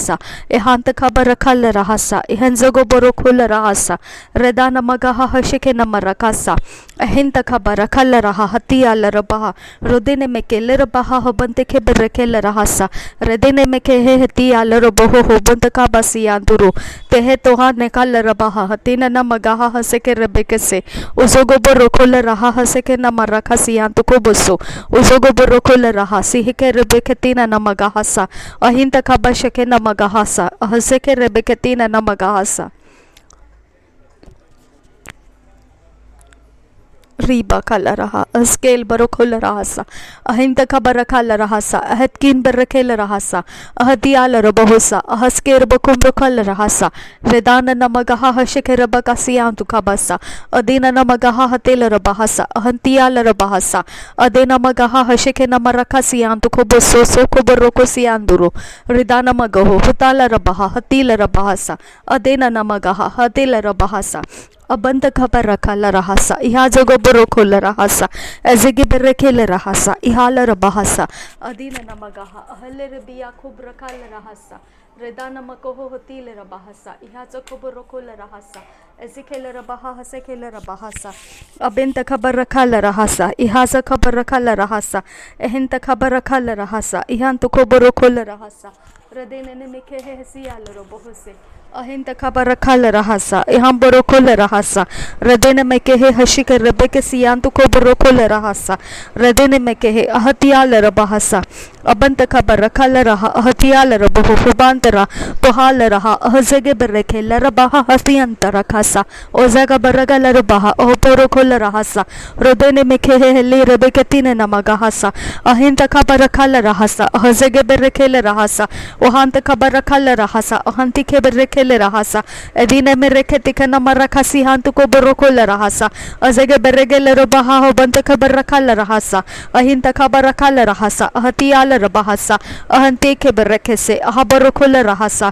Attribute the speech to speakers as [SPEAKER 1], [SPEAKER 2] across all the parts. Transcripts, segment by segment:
[SPEAKER 1] rahasa ehanta kabarakala rahasa ehanzogo borokula rahasa redana magaha hashike namarakasa ehinta kabarakala raha hatia larabaha rodine meke larabaha hobante ke berekela rahasa redine meke he hatia larabaho hobante kabasi anduru tehe toha nekala rabaha hatina namagaha haseke rebekese uzogo borokula raha haseke namarakasi antuko boso uzogo borokula raha sihike rebeketina namagahasa ahinta kabasheke namagahasa haseke rebeketina namagahasa riba kala raha askel barokol rahasa ahinta khabara kala rahasa ahatkin barakel rahasa ahadiala robosa ahasker bakum rokol rahasa redana namagaha hashker bakasiyantu kabasa adina namagaha hatel rabahasa ahantiala rabahasa adena magaha hashke namarakasiyantu koboso so koborokosianduru redana magaho hutala rabaha hatila rabahasa adena namagaha hatila rabahasa abanta khabara kala rahasa iha jogo borokol rahasa ezege berekele rahasa ihala rabahasa adina namagaha ahalle rebiya khubra kala rahasa redana makoho hotile rabahasa iha jogo borokol rahasa ezekele rabaha hasekele rabahasa abenta khabara kala rahasa iha za khabara kala rahasa ehinta khabara kala rahasa ihantu koborokol rahasa redene meke hesiyal robohose ahinta khabara kala rahasa iham borokol rahasa redene meke hashike rebeke siyantu ko borokol rahasa redene meke ahatial rabahasa abanta khabara kala raha ahatial rabahu hubantara tohal raha ahzege bereke larabaha hasiyantara khasa ozaga baraga larabaha oh borokol rahasa redene meke heli rebeke tine namagahasa ahinta khabara kala rahasa ahzege bereke rahasa ohanta khabara kala rahasa ahanti ke bereke rahasa edine mereke tikana marakasi hantu ko borokol rahasa azege beregel rabaha hobanta khabara kala rahasa ahinta khabara kala rahasa ahatial rabahasa ahante ke berekese ahaborokol rahasa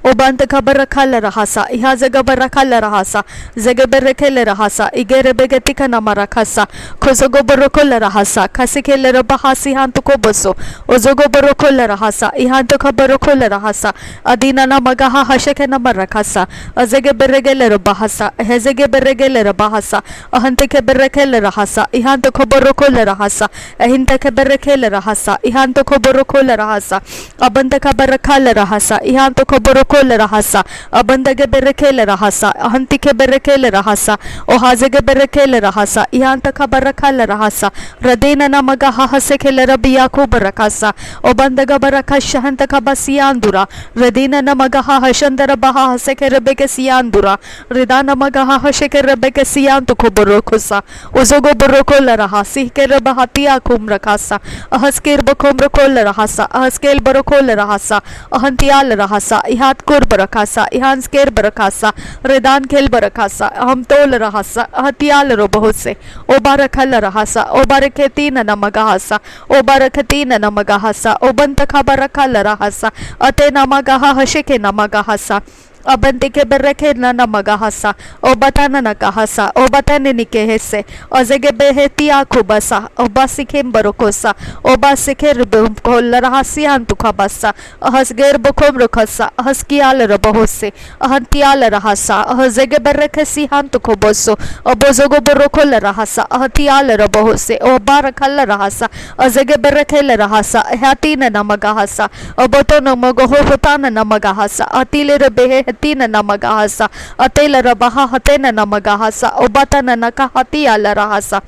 [SPEAKER 1] obanta khabara kala rahasa iha zaga barakala rahasa zaga berekele rahasa igere begetika namarakasa khozogo borokol rahasa khasikele rabahasi hantu ko boso ozogo borokol rahasa ihantu khabarokol rahasa adina namagaha hasheke namarakasa azege beregele rabahasa hezege beregele rabahasa ahante ke berekele rahasa ihantu khabarokol rahasa ahinta ke berekele rahasa ihantu khabarokol rahasa abanta khabara kala rahasa ihantu borokol rahasa abandage berekele rahasa ahantike berekele rahasa o hazege berekele rahasa ihanta khabara kala rahasa radena namaga hasekele rabiya ko barakasa o bandaga barakash hanta kabasiyandura radena namaga hashandara baha haseke rebeke siyandura redana namaga hasheke rebeke siyantu ko borokosa uzogo borokol rahasi ke rabahatiya kum rakasa ahasker bakom rokol rahasa ahaskel borokol rahasa ahantial rahasa ihat kur barakasa ihans ker barakasa redan khel barakasa हम तोल rahasa hatial robohose o barakal rahasa o baraketina namagahasa o barakatina namagahasa o banta khabarakal rahasa ate namagaha hasheke namagahasa abante ke bereke na namagahasa o batana nakahasa o batane nikehese o zege behetia kubasa o basikem barokosa o basiker kol rahasi antu khabasa hasger bokom rokhasa haskial rabahose ahantial rahasa zege bereke si hantu koboso o bozogo borokol rahasa ahatial rabahose o barakal rahasa o zege bereke rahasa hatina namagahasa o botono magoho hotana namagahasa atile rebehe tina namagahasa atela rabaha hatena namagahasa obatana nakahati ala rahasa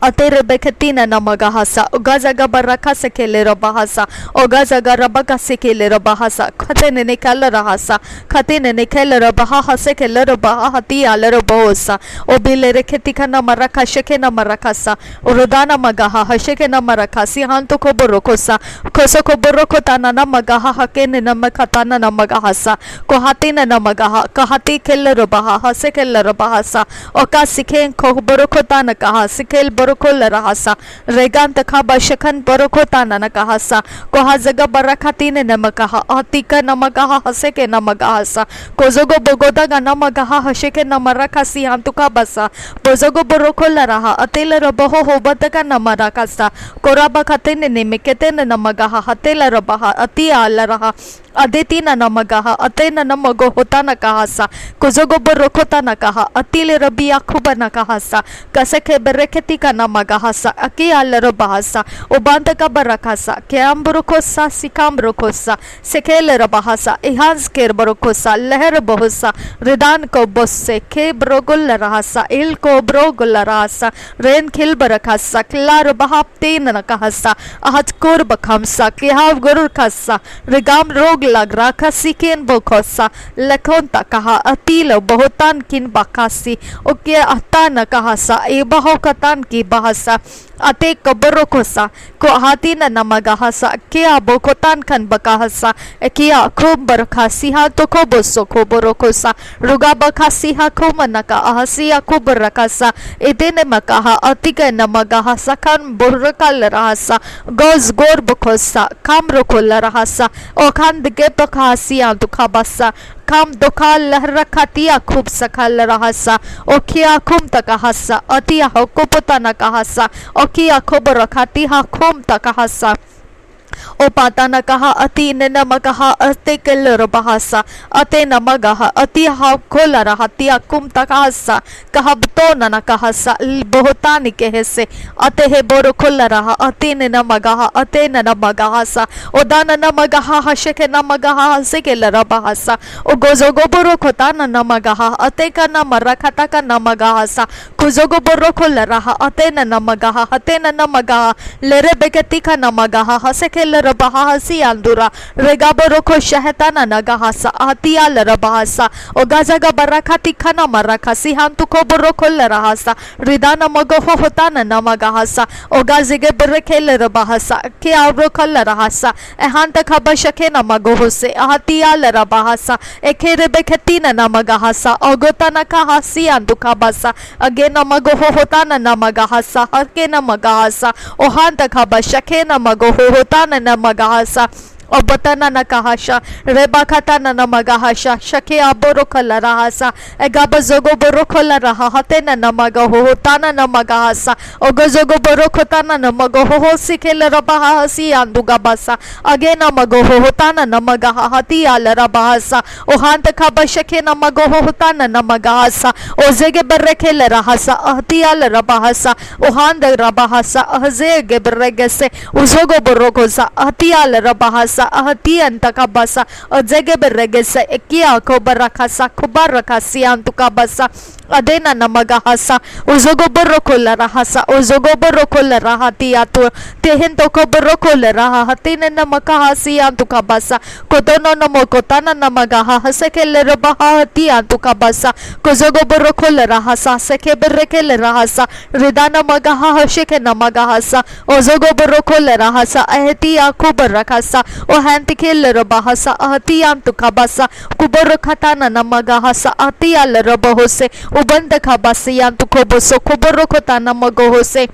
[SPEAKER 1] atere beketina namagahasa ogazaga baraka sekele rabahasa ogazaga rabaka sekele rabahasa khatene nikala rahasa khatene nikala rabaha hasekele rabaha hati ala rabosa obile reketika namaraka sheke namarakasa orodana magaha hasheke namarakasi hanto ko borokosa koso ko borokotana namagaha hakene namakatana namagahasa ko hatina namagaha kahati kele rabaha hasekele rabahasa oka sikhen ko borokotana kaha sikele askel borokol rahasa reganta khaba shakhan borokotana nakahasa kohazaga barakatine namakaha atika namagaha haseke namagahasa kozogo bogodaga namagaha hasheke namarakasi antuka basa bozogo borokol raha atela roboho hobataga namarakasa koraba katene nemeketene namagaha hatela robaha ati ala raha adetina namagaha atena namago hotana kahasa kozogo borokotana kaha atile rabia khubana kahasa kaseke bereketi ka namagahasa aki ala robahasa obanda ka barakasa keambrokosa sikambrokosa sekele robahasa ihansker borokosa leher bohosa ridan ko bosse ke brogul rahasa il ko brogul rahasa ren khil barakasa klar bahaptin nakahasa ahad kor bakhamsa ke hav gurur khassa rigam rog lag rakha siken bokosa lekonta kaha atilo bohotan kin bakasi oke atana kahasa e bahokatan ki bahasa ate kaborokosa ko hatina namagahasa kia bokotan kan bakahasa kia khum barakasi ha to ko bosso ko borokosa ruga bakasi ha kumanaka ahasia kubarakasa edene makaha atika namagahasa kan borrakal rahasa goz gor bokosa kamrokol rahasa o kan de bakasi antu kabasa kam dokal lahrakatiya khub sakal rahasa okia khum takahasa atia hokopotana kahasa okia khobar khati ha khum takahasa o patana kaha ati nenamagaha atekal bahasa ate namagaha ati ha kola rahatia kum takahasa kahabto nana kahasa bohotani kehese ate he boro kola raha ate nenamagaha ate nenamagahasa o dana namagaha hasheke namagaha sekela bahasa o gozogo boro kotana namagaha ate kana marakata ka namagahasa kuzogo boro kola raha ate nenamagaha ate nenamagaha lere begeti ka namagaha haseke Rabahasi andura regaboroko shahetana nagahasa atia larabahasa ogazaga barakati khana marakasi hantu ko boroko larahasa ridana magoho hotana namagahasa ogazige berekele rabahasa ke abrokal larahasa ehanta khabashake namagoho se atia larabahasa ekhere beketina namagahasa ogotana kahasi antu kabasa agena magoho hotana namagahasa hake namagahasa ohanta khabashake namagoho hotana namagahasa obatana nakahasha rebakatana namagahasha shake aborokala rahasa egabazogo borokala raha hatena namagaho hotana namagahasa ogozogo borokotana namagaho sikela rabahasi andugabasa agena magaho hotana namagaha hati ala rabahasa ohanta khabashake namagaho hotana namagahasa ozege berekela rahasa hati ala rabahasa ohanda rabahasa azege beregese uzogo borokosa hati ala rabahasa ahati antakabasa ozege beregese ekia kobarakasa kubarakasi antukabasa adena namagahasa uzogo borokola rahasa uzogo borokola rahati atu tehento koborokola raha hatine namakahasi antukabasa kodono namokotana namagaha hasekele rabahati antukabasa kozogo borokola rahasa seke berekele rahasa ridana magaha hasheke namagahasa uzogo borokola rahasa ahti akubarakasa o hantikele rabahasa ahti antukabasa kuborokatana namagahasa ahti al rabahose ubanda kabasi yantu koboso kuborokotana magohose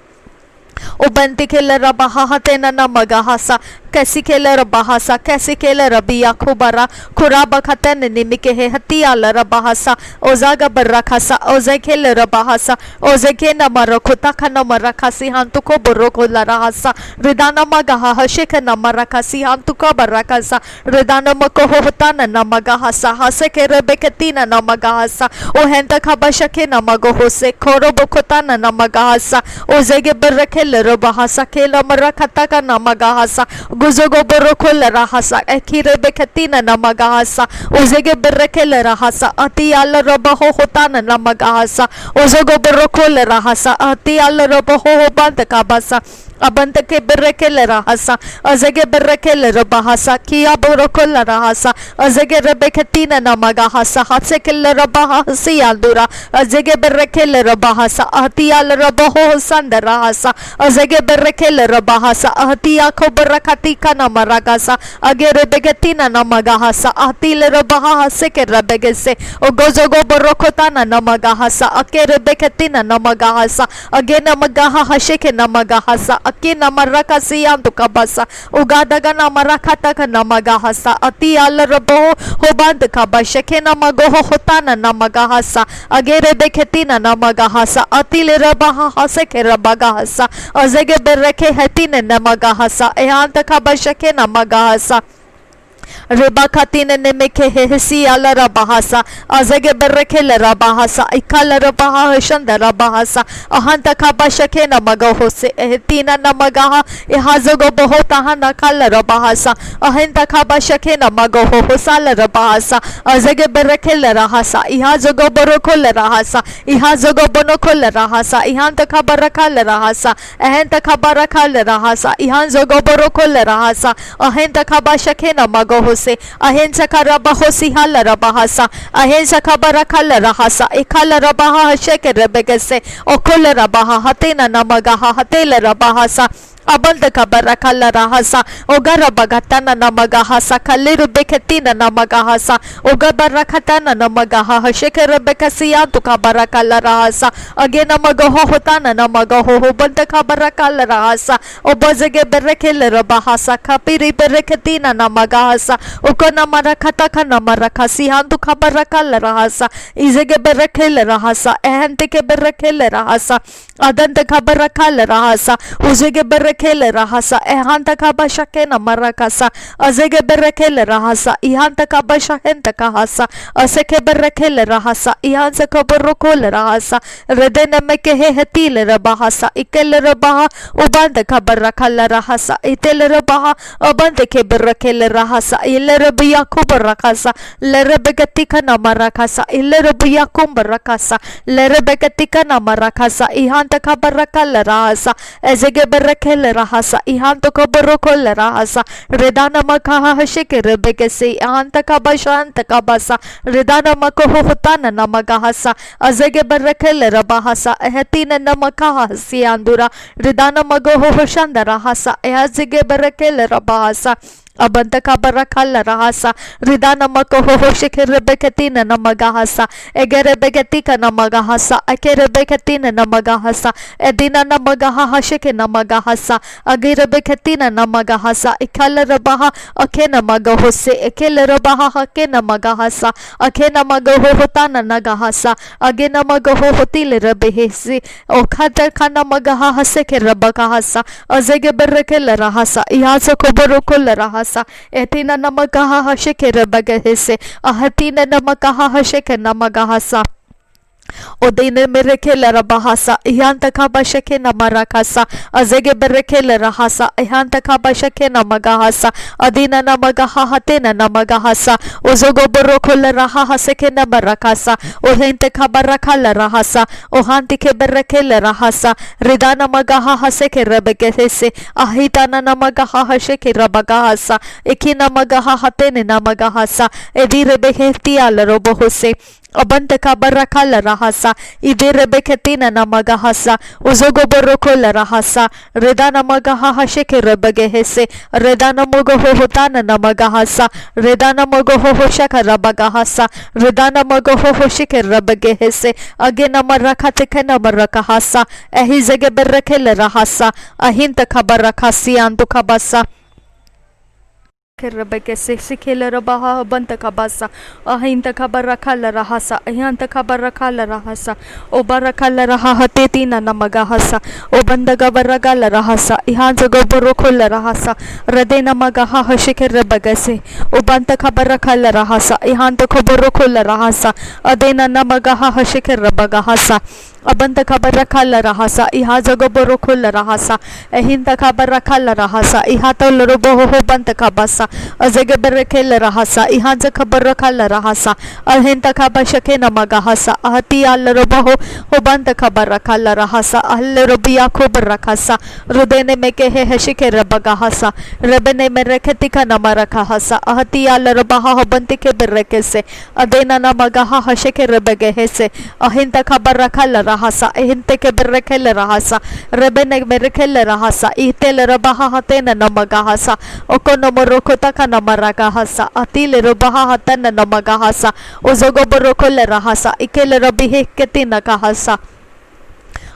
[SPEAKER 1] ubanti kele rabaha hatena namagahasa कैसी खेले रबाहसा कैसी खेले रबिया खुबरा खुराबा खतन निमिके है हतिया लरबाहसा ओजागा बर्रखासा ओजे खेले रबाहसा ओजे के नमर खुता ख नमर खासी हांतु को बरो को लराहसा रिदाना मगहा हशेख नमर खासी हांतु को बर्रखासा रिदाना मको होता न नमगहासा हसे के रबेकती न नमगहासा ओ हेंता खबशके नमगो होसे खोरो बखोता न नमगहासा ओजे के बर्रखे लरबाहसा खेला मर खता का नमगहासा guzogo borokol rahasa ekire beketina namagahasa uzege berekel rahasa ati al robaho hotana namagahasa uzogo borokol rahasa ati al robaho band kabasa Abante ke berekele rahasa. Azege berekele rabahasa. Kia borokola rahasa. Azege rebeketina namagahasa. Hatsekele rabahasi andura. Azege berekele rabahasa. Ahtial rabaho sanda rahasa. Azege berekele rabahasa. Ahtia ko berakatika namaragasa. Age rebeketina namagahasa. Ahtile rabahase ke rebegese. Ogozogo borokotana namagahasa. Ake rebeketina namagahasa. Age namagahasheke namagahasa. Akina marakasi yantu kabasa ugadaga na marakata ka na magahasa ati alarabo hoband kabasha kena magoho hotana na magahasa agere beketina na magahasa ati lerabaha hase ke rabagahasa azege bereke hetine na magahasa ehanta kabasha kena magahasa Rebakatine nemeke hesi ala rabahasa azege berekele rabahasa ikala rabaha shanda rabahasa ahanta kabasha kena magahose etina namagaha ihazogo bohota hana kala rabahasa ahanta kabasha kena magaho hosala rabahasa azege berekele rahasa ihazogo borokole rahasa ihazogo bonokole rahasa ihanta kabarakale rahasa ahanta kabarakale rahasa ihanzogo borokole rahasa ahanta kabasha kena magaho se ahensa karabahosi hala rabahasa ahensa kabarakala rahasa ikala rabaha sheke rebegese okole rabaha hatena namagaha hatela rabahasa Abanda kabarakala rahasa ogara bagatana namagahasa kaliru beketina namagahasa ogabarakatana namagaha shekere bekasiya tu kabarakala rahasa agena magaho hotana namagaho banda kabarakala rahasa obazege berekele rabahasa kapiri bereketina namagahasa okona marakata kana marakasi handu kabarakala rahasa izege berekele rahasa ehenteke berekele rahasa adanda kabarakala rahasa uzege berekele rahasa ehanta kabasha kena marakasa azege berekele rahasa ihanta kabasha henta kahasa aseke berekele rahasa ihansa kabarokole rahasa redene meke hetile rabahasa ikele rabaha ubanda kabarakala rahasa itele rabaha ubanda ke berekele rahasa ile rabiya kubarakasa lere begatika na marakasa ile rabiya kumbarakasa lere begatika na marakasa ihanta kabarakala rahasa ezege berekele rahasa ihanto kabarokole rahasa redana makaha hashike rebegese ihanta kabashanta kabasa redana makoho hotana namagahasa azege berekele rabahasa ehetina namakaha siandura redana magoho hoshanda rahasa ehazege berekele rabahasa Abanda kabarakala rahasa ridana makoho shike rebeketina namagahasa egere begetika namagahasa akere beketina namagahasa edina namagaha shike namagahasa agire beketina namagahasa ikala rabaha akena magahose ekele rabaha hakena magahasa akena magaho hotana nagahasa agena magaho hotile rebehesi okata kana magaha haseke rabagahasa azege berekele rahasa ihasa koborokole rahasa etina namagaha hashike rebagahese ahatina namagaha hashike namagahasa Odine merekele rabahasa ihanta kabashake na marakasa azege berekele rahasa ihanta kabashake na magahasa adina na magaha hatena na magahasa uzogo borokole rahasa ke na marakasa ohente kabarakala rahasa ohanti ke berekele rahasa ridana magaha haseke rebegese ahitana na magaha hasheke rabagahasa ikina magaha hatene na magahasa edire beheti ala robohose Abante kabarakala rahasa idire beketina na magahasa uzogo borokola rahasa redana magaha sheke rebegehese redana mogoho hotana na magahasa redana mogoho shaka rabagahasa redana mogoho sheke rebegehese agena marakate kana marakahasa ehizege berekele rahasa ahinta kabarakasi antu kabasa Rebeke sikele rabaha banta kabasa ahinta kabarakala rahasa ahanta kabarakala rahasa o barakala raha tetina namagahasa o bandaga baragala rahasa ihanza goborokula rahasa radena magaha hashike rebegase o banta kabarakala rahasa ihanta koborokula rahasa adena namagaha hashike rebagahasa Abanda kabarakala rahasa ihaza goborokula rahasa ehinta kabarakala rahasa ihata loroboho banta kabasa azege berekele rahasa ihanza kabarakala rahasa ahinta kabashake namagahasa ahati alrobaho hobanta kabarakala rahasa alrobia kobarakasa rudene mekehe heshike rabagahasa rebene mereketika namarakahasa ahati alrobaha hobantike berekese adena namagaha hashike rebegehese ahinta kabarakala rahasa ahinteke berekele rahasa rebene merekele rahasa itel rabaha hatena namagahasa okono morokotaka namaragahasa atile rabaha hatana namagahasa uzogo borokole rahasa ikele rabihe ketina kahasa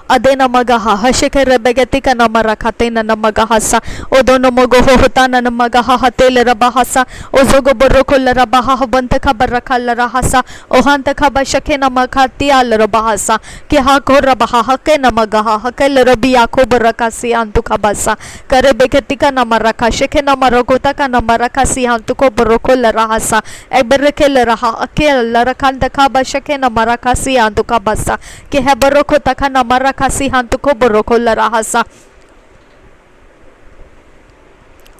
[SPEAKER 1] adena magaha hashike rebegetika namarakatena namagahasa odono mogo hotana namagaha hatele rabahasa ozogo borokole rabaha hobantaka barakala rahasa ohanta kabashake namakati al rabahasa ke hako rabaha hake namagaha hakele rabia ko barakasi antu kabasa karebegetika namaraka sheke namarogotaka namarakasi antu ko borokole rahasa eberekele raha akel larakanda kabashake namarakasi antu kabasa ke hebarokotaka namaraka kasihan tu ko borokol rahasa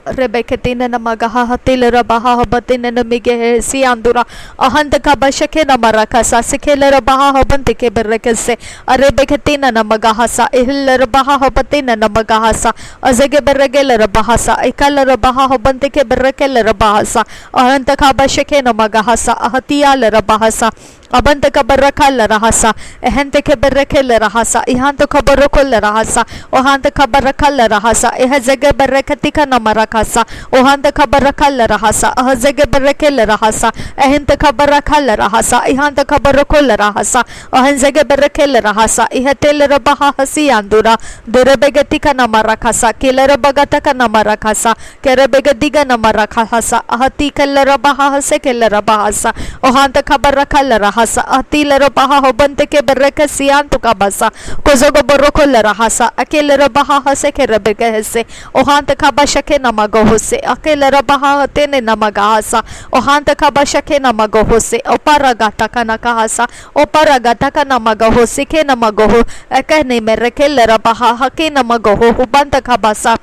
[SPEAKER 1] Rebeketina namagaha hatil rabaha habatina namige si andura ahanta kabashake namarakasa sikela rabaha habantike berekese arebeketina namagahasa ihil rabaha habatina namagahasa azege beregel rabahasa ikal rabaha habantike berekel rabahasa ahanta kabashake namagahasa ahatial rabahasa abanta kabarakal rahasa ehante ke berekel rahasa ihanta kabarokol rahasa ohanta kabarakal rahasa ehzege bereketika namarakasa ohanta kabarakal rahasa ahzege berekel rahasa ehante kabarakal rahasa ihanta kabarokol rahasa ahzege berekel rahasa ihatel rabaha hasi andura derebegetika namarakasa kelera bagataka namarakasa kerebegediga namarakasa ahati kelera baha hase kelera bahasa ohanta kabarakal rahasa atila rabaha hobante ke bereka siantu kabasa kozogo borokol rahasa akela rabaha hase ke rebeke hese ohanta kabashake namagohose akela rabaha tene namagahasa ohanta kabashake namagohose oparagata kana kahasa oparagata kana magahose ke namagoho akane merekel rabaha hake namagoho hubanta kabasa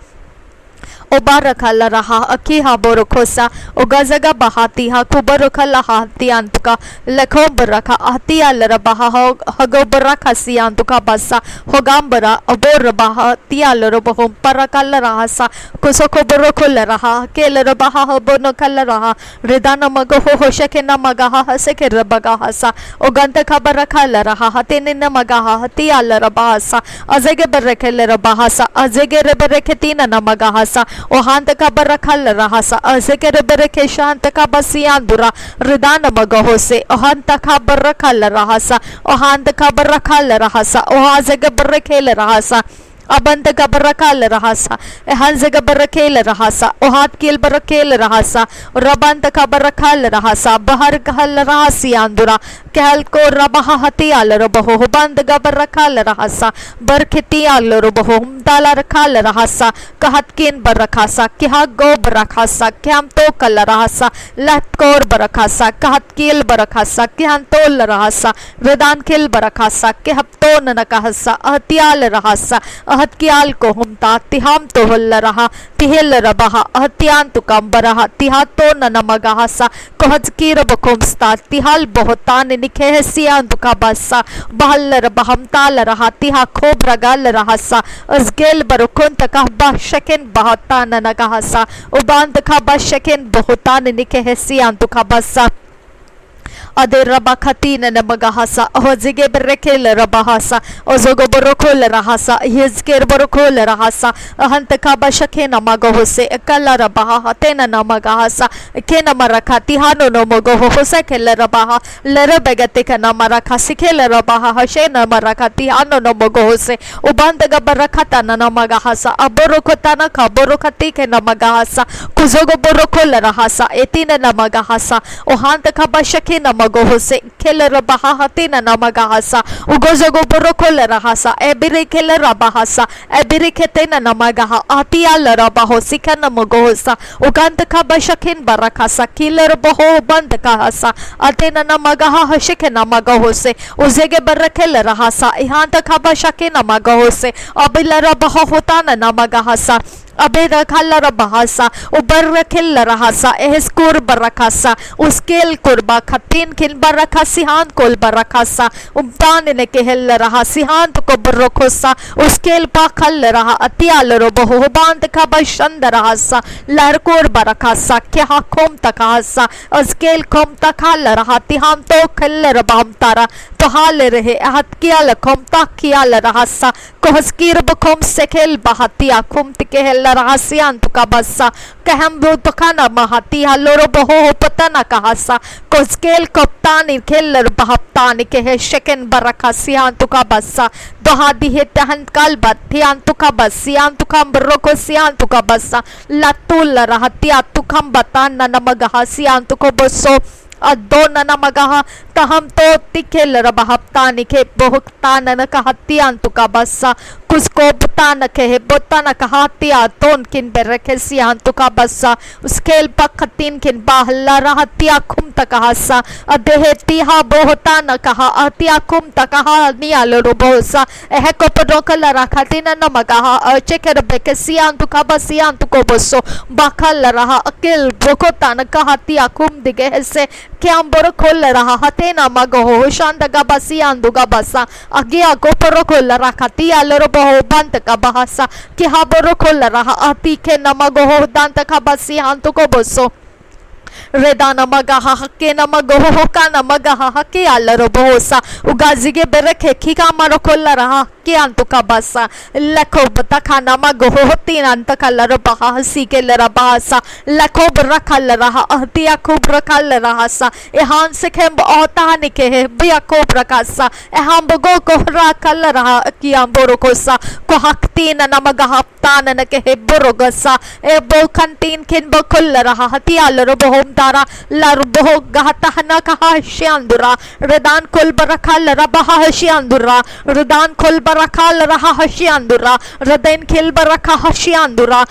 [SPEAKER 1] obarakala raha akiha borokosa ogazaga bahati ha kubarokala hati antuka lekho baraka ahti alrabaha hago baraka si antuka basa hogambara oborabaha tial robohom parakala rahasa kusoko borokala raha kelrabaha bonokala raha ridana magoho hoshake namagaha haseke rabagahasa oganta kabarakala raha hatene namagaha hati alrabahasa azege berekele rabahasa azege rebereketina namagahasa ohanta kabarakal rahasa azekere bereke shanta kabasiandura ridana magahose ohanta kabarakal rahasa ohanta kabarakal rahasa ohazege berekele rahasa abanta kabarakal rahasa hanzega barakel rahasa ohat kel barakel rahasa rabanta kabarakal rahasa bahar kahal rahasi andura कहल को रबाहा हती आल रबहो बंद गबर रखाल रहसा बरखती आल रबहो दाला रखाल रहसा कहत किन बर रखासा क्या गो बर रखासा क्या तो कल रहसा लत कोर बर रखासा कहत किल बर रखासा क्या तोल रहसा वेदान किल बर रखासा के हप तो न कहसा अहतियाल रहसा अहतियाल को हमता तिहाम तो हल रहा तिहेल रबाहा अहतियान तो कम बरहा तिहा तो न नमगाहसा कहत की रब कोमस्ता तिहाल बहुतान निखे सियान दुका बसा बहल बहम ताल रहा तिहा खोब रगल रहसा अजगेल बरुकुन तका बशकेन बहुतान नगहसा उबान तका बशकेन बहुतान निखे सियान दुका बसा अदे रबा खतीन नमगहसा ओजिगे बरकेल रबहसा ओजोगो बरोकोल रहसा हिजकेर बरोकोल रहसा अहंत का बशके नमगहोसे कल रबहा हतेन नमगहसा के नमरखा तिहानो नमगो होसे केल रबहा लर बेगते का नमरखा सिकेल रबहा हशे नमरखा तिहानो नमगो होसे उबंद गबरखता नमगहसा अबरोखता न खबरोखती के नमगहसा कुजोगो बरोकोल रहसा एतिन नमगहसा ओहांत का बशके नमगोहसे खेल रबाहा हतीन नमगहसा उगोजोगो बरोकोल रहसा एबिरे खेल रबाहसा एबिरे खेतेन नमगहा आतियाल रबाहो सिखन नमगोहसा उगंत का बशकिन बरखसा किलर बहो बंद कहसा अतेन नमगहा हशिक नमगोहसे उजेगे बरखेल रहसा इहांत का बशकिन नमगोहसे अबिल रबाहो होतान नमगहसा अबे रखा bahasa ubar rakil rahasa ehskur barakasa uskel kurba khatin kin barakasihan kol barakasa umtan ne kehel raha sihan to ko barokosa uskel pa khal raha atial ro boho band ka bashand rahasa larkor barakasa ke ha khom takasa uskel khom takhal raha tiham to khal rabam tara to hal rehe hat kial khom takial rahasa kohskir bkhom sekel bahatia khum tikehel rahasian tuka bassa kaham bo tokana mahati haloro boho patana kahasa koskel koptani kheller bahaptani kehe sheken barakasian tuka bassa dohadi hetahan kalbat thian tuka bassian tukam brokosian tuka bassa latul rahatia tukam batana namagahasian tuko bosso adona namagaha taham to tikhel rabahaptani ke bohuktan na kahatian tuka bassa kusko butana ke botana kahatia ton kin berekesian tuka bassa uskel pakhatin kin bahla rahatia khum takahasa adeheti ha bohotana kaha atia khum takaha nial robosa eh ko podokal rakhatina namagaha cheker bekesian tuka basian tuko bosso bakal raha akil bokotana kahatia khum dige se kyam bor khol raha hate na mago shandaga basian duga basa agia koporo khol rakhati aloro boho bant ka bahasa ki haboro khol raha ati ke namago dant ka basian to ko bosso redana magaha hakke namago ka namagaha hakke aloro bohosa ugazige bereke khika maro khol raha के अंत का बसा लखो बता खाना मा गोहो तीन अंत कलर बहा हसी के लरा बहासा लखो रखल रहा अहतिया खूब रखल रहा सा एहान से खेम ओता निके है बिया को प्रकाशा एहाम बगो को रखल रहा कि हम बोरो को सा को हक्तीन नमग हप्तान न के है बोरो गसा ए बो खंतीन खिन बखल रहा हतिया लरो बोम तारा लर बो गहता न कहा श्यांदुरा रदान कुल बरखल रबहा श्यांदुरा रदान कुल rakal raha hashiandura raden khil baraka hashiandura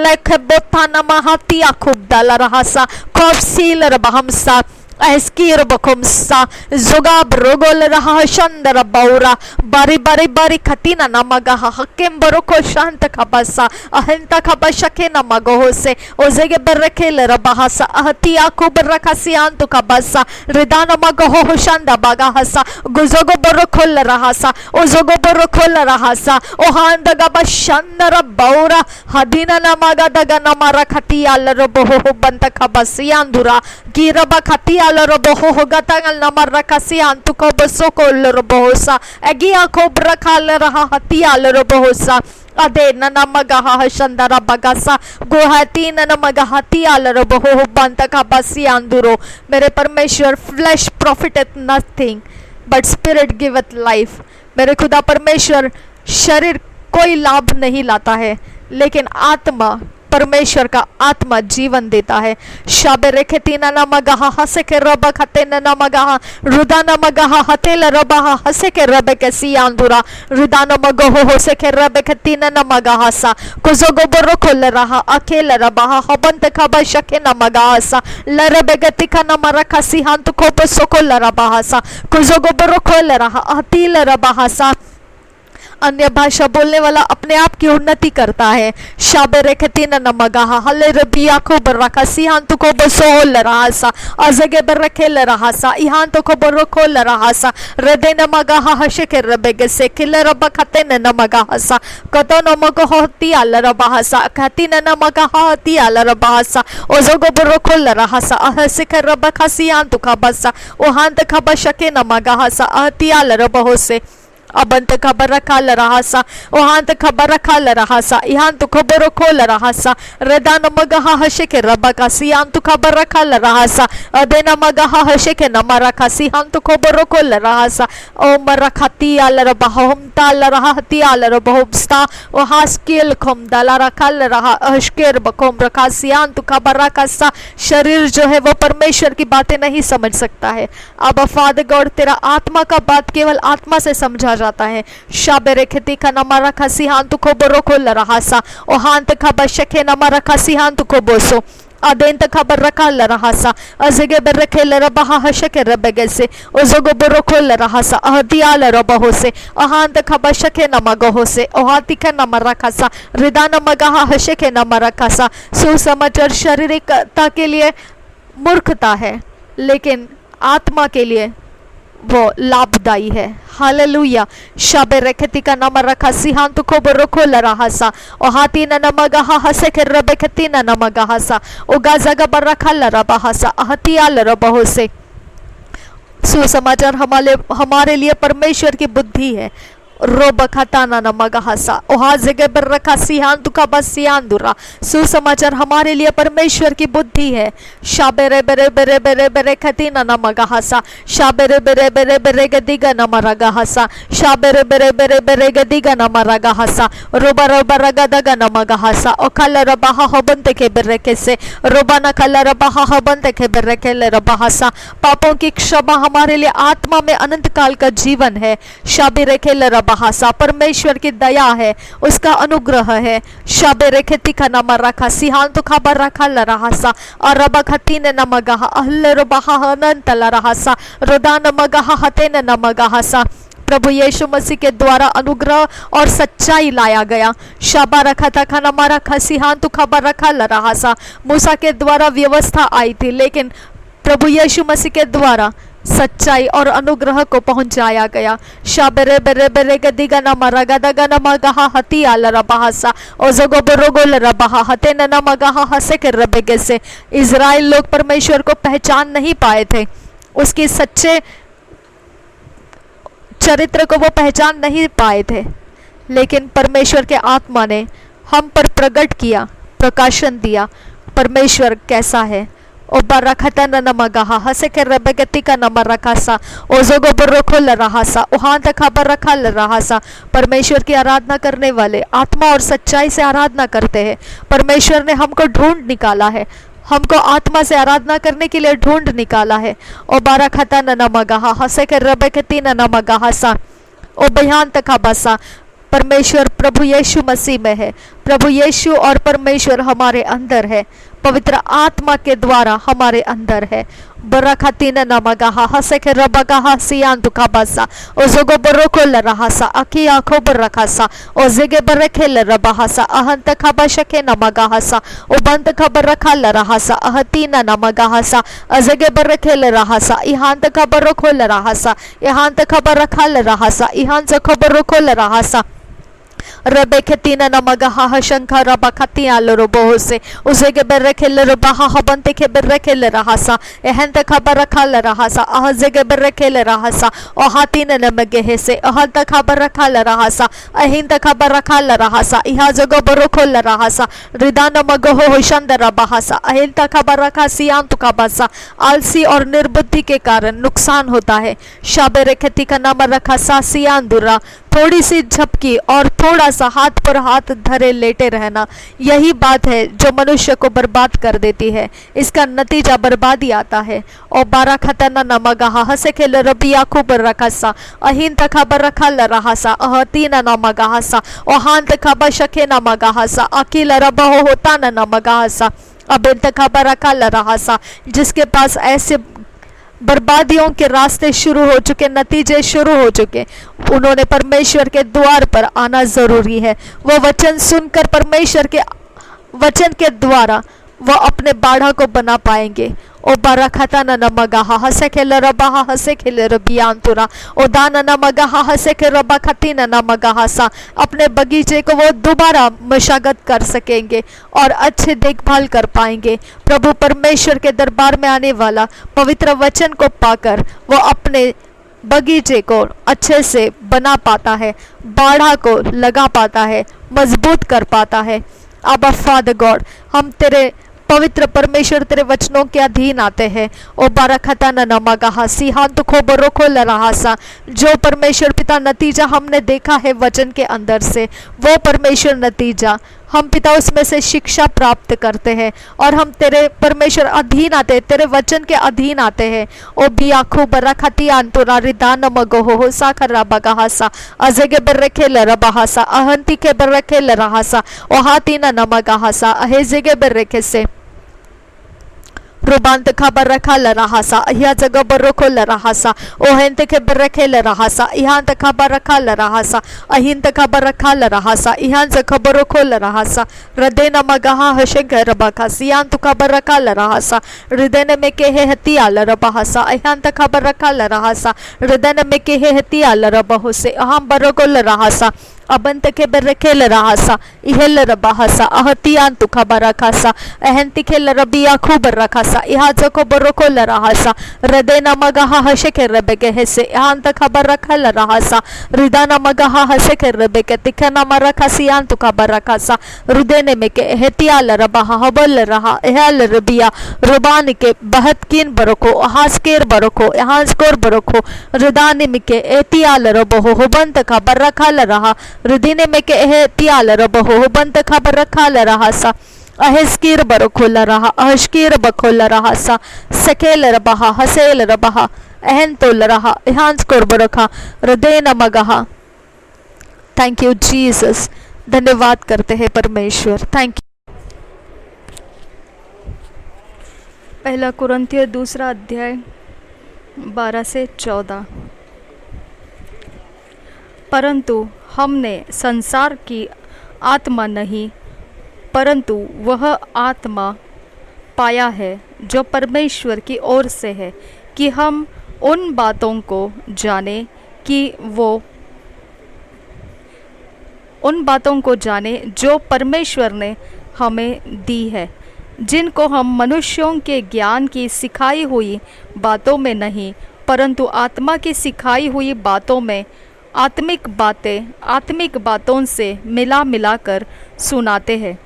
[SPEAKER 1] lekh botana mahati akub dala rahasa kof sil rahamsa Eskir bakumsa zogab rogol raha shandara baura bari bari bari khatina namaga hakem baroko shant khabasa ahenta khabasha ke namago se ozege berrekel rabahasa ahtia kub rakasian to khabasa ridana mago shanda baga hasa guzogo borokol rahasa ozogo borokol rahasa ohanda gaba shandara baura hadina namaga daga namara khatia laro banta khabasian dura giraba khatia boho hogatangal namar rakasian tu ko boso ko bohosa agia ko brakal raha hatia bohosa ade nanamagaha shandara bagasa gohati nanamagahati alaro boho banta ka basian duro mere parmeshwar flesh profiteth nothing but spirit giveth life मेरे खुदा परमेश्वर शरीर कोई लाभ नहीं लाता है लेकिन आत्मा परमेश्वर का आत्मा जीवन देता है शाबे रेखेतीना नमगाहा हसे के रब खते नमगाहा रुदा नमगाहा हतेल रबाहा हसे के रब के सियांदुरा रुदा नमगो हो से के रब के तीन नमगाहा सा कुजोगो बरो खोल रहा अकेल रबाहा हबंत खबा शके नमगाहा सा लरबे गति का नमरा खसी हंत को बसोको लरबाहा सा कुजोगो बरो खोल रहा अतिल रबाहा सा अन्य भाषा बोलने वाला अपने आप की उन्नति करता है शाबे रेखतीन नमगाहा हले रबिया को बरका सिहान तो को बसोल रहासा अजगे बरखेल रहासा इहान तो को बरखो रहासा रदे नमगाहा हशे के रबेगे से किल रब खते नमगाहा सा कतो नमगो होती आल रबासा खतीन नमगाहा होती आल रबासा ओजगो बरखो रहासा अहसे के रब खसियान तो का बसा ओहान त खबशके नमगाहा सा अहती आल रबहो से अबंत खबर रखाल रहासा ओहांत खबर रखाल रहासा इहांत खबर खोल रहासा रदान मगहा हशे के रबका सियांत खबर रखाल रहासा अदेन मगहा हशे के नमरा का सियांत खबर खोल रहासा ओ मरखती आल रबहम ताल रहती आल रबहस्ता ओ हास्केल खम दाला रखाल रहा हशकेर बकोम रखा सियांत खबर रखासा शरीर जो है वो परमेश्वर की बातें नहीं समझ सकता है अब फादर गॉड तेरा आत्मा का बात केवल आत्मा से समझा जाता है शाबे रेखती का नमरा खसी हांत को बरो खोल रहासा ओ हांत खबशके नमरा खसी हांत को बोसो Adenta kabarakala rahasa azege berekele rabaha hasheke rebegese ozogo borokole rahasa ahdiala rabahose ahanda kabashake namagahose ohatika namarakasa ridana magaha हशे नमरकसा। सुसमाचार शारीरिकता के लिए मूर्खता है, लेकिन आत्मा के लिए वो लाभदायी है। हालेलुया। शाबे रखती का नम रखा सिहान तो को बरोको लराहसा और हाथी न नमगहा हसे के रबे खती न नमगहासा ओ गाजगा बरखा लरबहसा हतिया लरबहोसे। सुसमाचार हमारे लिए परमेश्वर की बुद्धि है। रोब खताना नमगहासा ओहा जगह पर रखा सिहान दुखा बस सियान दुरा। सुसमाचार हमारे लिए परमेश्वर की बुद्धि है। शाबेरे बेरे बेरे बेरे बेरे खतीना नमगहासा शाबेरे बेरे बेरे बेरे गदिगा नमरगहासा शाबेरे बेरे बेरे बेरे गदिगा नमरगहासा रोबा रोबा रगदगा नमगहासा ओ कलर बहा हबंते के बेरे से रोबाना कलर बहा हबंते के बेरे के ले रबहासा। पापों की क्षमा हमारे लिए आत्मा में अनंत काल का जीवन है। शाबेरे के ले बहासा परमेश्वर की दया है, उसका अनुग्रह है। शाबे रेखती का नम रखा सिहान तो खबर रखा लरहासा और रबा खती ने नमगहा अहल बहा अनंत लरहासा रोदान मगहा हते ने नमगहासा। प्रभु यीशु मसीह के द्वारा अनुग्रह और सच्चाई लाया गया। शाबा रखा था खाना मारा खसिहान तो खबर रखा लरहासा। मूसा के द्वारा व्यवस्था आई थी, लेकिन प्रभु यीशु मसीह के द्वारा सच्चाई और अनुग्रह को पहुंचाया गया। शाबरे बेरे बेरे गदिगा नमरा गदगा नमगहा हती आलरबहासा ओजगो बरोगो लरबहा हते नमगहा हसे के रबेगे से। इज़राइल लोग परमेश्वर को पहचान नहीं पाए थे, उसकी सच्चे चरित्र को वो पहचान नहीं पाए थे, लेकिन परमेश्वर के आत्मा ने हम पर प्रकट किया, प्रकाशन दिया परमेश्वर कैसा है। ओ बरखतन नमगहा हसे के रबगति का नम रखासा ओजोगो बरोखो लरहासा ओहां तक खबर रखा लरहासा। परमेश्वर की आराधना करने वाले आत्मा और सच्चाई से आराधना करते हैं। परमेश्वर ने हमको ढूंढ निकाला है, हमको आत्मा से आराधना करने के लिए ढूंढ निकाला है। ओ बरखतन नमगहा हसे के रबगति नमगहासा ओ बयान तक बसा। परमेश्वर प्रभु यीशु मसीह में है। प्रभु यीशु और परमेश्वर हमारे अंदर है, पवित्र आत्मा के द्वारा हमारे अंदर है। बरखतीन नमगहा हसे के रबगहा सियान दुखा बसा ओ जोगो बरोको लरहासा अकी आंखों पर रखासा ओ जिगे बरखे लरबहासा अहंत खबशके नमगहासा ओ बंत खबर रखा लरहासा अहतीन नमगहासा अजगे बरखे लरहासा इहांत खबर रखो लरहासा इहांत खबर रखा लरहासा इहांत खबर रखो लरहासा। रबे खतीना नमगहा हशंखा रबा खती आलो बोसे उसे के बेरे खेल रबहा हबंते के बेरे खेल रहासा एहंत खबर रखा ल रहासा अहजे के बेरे खेल रहासा ओ हातीन नमगे हे से अहंत खबर रखा ल रहासा अहिंत खबर रखा ल रहासा इहा जगो बरो खोल रहासा रिदान मगो हो शंद रबहासा अहिंत खबर रखा सियाम तो कबासा। आलसी और निर्बुद्धि के कारण नुकसान होता है। शाबेरे खती का नाम रखा सा सियान दुरा, थोड़ी सी झपकी और थोड़ा सा हाथ पर हाथ धरे लेटे रहना, यही बात है जो मनुष्य को बर्बाद कर देती है। इसका नतीजा बर्बादी आता है। और बारा खतना नमगहा हसे खेल रबिया खूब रखसा अहिन खबर रखा ल रहासा अहतीन नमगहासा और हांत खबर शके नमगहासा अकील रबहो होता न नमगहासा अब खबर रखा ल रहासा। जिसके पास ऐसे बर्बादियों के रास्ते शुरू हो चुके, नतीजे शुरू हो चुके, उन्होंने परमेश्वर के द्वार पर आना जरूरी है। वो वचन सुनकर परमेश्वर के वचन के द्वारा वो अपने बाढ़ा को बना पाएंगे। ओ बरखता न नमगहा हसे खेल रबहा हसे खेल रबियांतुरा ओ दान नमगहा हसे के रबा खती न नमगहासा। अपने बगीचे को वो दोबारा मशागत कर सकेंगे और अच्छे देखभाल कर पाएंगे। प्रभु परमेश्वर के दरबार में आने वाला पवित्र वचन को पाकर वो अपने बगीचे को अच्छे से बना पाता है, बाढ़ा को लगा पाता है, मजबूत कर पाता है। अब फादर गॉड, हम तेरे पवित्र परमेश्वर तेरे वचनों के अधीन आते हैं। ओ बारखता न नमगहा सिहान तो खो बरोखो लरहासा। जो परमेश्वर पिता नतीजा हमने देखा है वचन के अंदर से, वो परमेश्वर नतीजा हम पिता उसमें से शिक्षा प्राप्त करते हैं और हम तेरे परमेश्वर अधीन आते हैं, तेरे वचन के अधीन आते हैं। ओ बियाखू बरखती अंतुरा रिदान मगो हो साखरा बगहासा अजगे बरखे लरबहासा अहंती के बरखे लरहासा ओ हाथी न नमगहासा अहेजेगे बरखे से। Rubante kabaraka la rahasa. Ihaza gabaroko la rahasa. Ohente kebereke la rahasa. Ihanta kabaraka la rahasa. Ahinta kabaraka la rahasa. Ihanza kabaroko la rahasa. Radena magaha hashenka rabaka. Siyantu kabaraka la rahasa. Ridene mekehe hatia la rabahasa. Ihanta kabaraka la rahasa. Ridene mekehe hatia la rabahose. Aham baroko la rahasa. Abante ke bereke la rahasa. Ihel rabahasa. Ahatiyantu kabarakasa. Ahenti ke la rabia kubar rakasa. Ihaza kabaroko la rahasa. Radena magaha hasheke rebeke hese. Ihanta kabaraka la rahasa. Ridana magaha hasheke rebeke. Tikana marakasi yantu kabarakasa. Rudene meke hetiya la rabaha. Habal raha. Ehal rabia. Rubani ke bahatkin baroko. Ahasker baroko. Ahaskor baroko. Ridani meke etiya la rabaho. Hubanta kabaraka la raha. Ridine meke etiya la rabaho. Hubanta kabaraka la rahasa. Aheskir barokola raha. Ahashkir bakola rahasa. Sekel rabaha. Hasel rabaha. Ahentol raha. Ihanskor baraka. Radena magaha. Thank you Jesus. धन्यवाद करते हैं परमेश्वर. Thank you. पहला कुरिन्थियों 2 अध्याय 12 से 14. परंतु हमने संसार की आत्मा नहीं परंतु वह आत्मा पाया है जो परमेश्वर की ओर से है कि हम उन बातों को जाने कि वो उन बातों को जाने जो परमेश्वर ने हमें दी है, जिनको हम मनुष्यों के ज्ञान की सिखाई हुई बातों में नहीं परंतु आत्मा की सिखाई हुई बातों में आत्मिक बातों से मिला मिलाकर सुनाते हैं.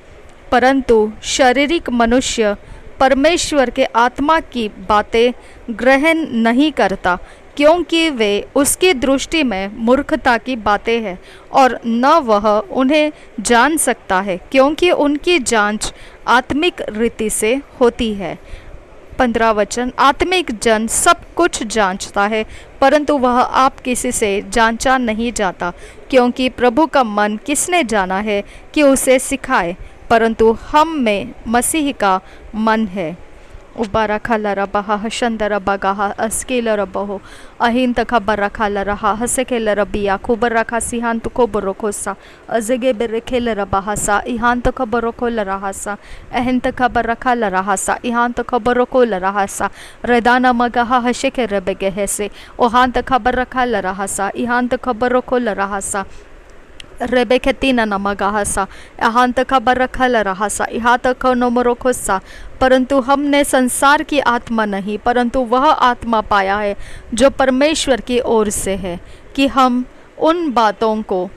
[SPEAKER 1] परंतु शारीरिक मनुष्य परमेश्वर के आत्मा की बातें ग्रहण नहीं करता क्योंकि वे उसकी दृष्टि में मूर्खता की बातें हैं और न वह उन्हें जान सकता है क्योंकि उनकी जांच आत्मिक रीति से होती है. 15 वचन. आत्मिक जन सब कुछ जांचता है परंतु वह आप किसी से जांचा नहीं जाता क्योंकि प्रभु का मन किसने जाना है कि उसे सिखाए. परंतु हम में मसीह का मन है. उबारा खाला रबाहा हशंदर बगाहा अस्केल रबहो अहिंत खबर रखा लरहा हसेकेल रबिया खुबर रखा सिहांत को बरोकोसा अजगे बेरेखेल रबाहासा इहांत खबरोको लरहासा अहिंत खबर रखा लरहासा इहांत खबरोको लरहासा रेदाना मगाहा हशेके रबेगे हेसे ओहांत खबर रखा लरहासा इहांत खबरोको लरहासा रेबेखेतीना नमगाहसा अहांत खबर रखा लरहासा इहात नमरोकोसा. परंतु हमने संसार की आत्मा नहीं परंतु वह आत्मा पाया है जो परमेश्वर की ओर से है कि हम उन बातों को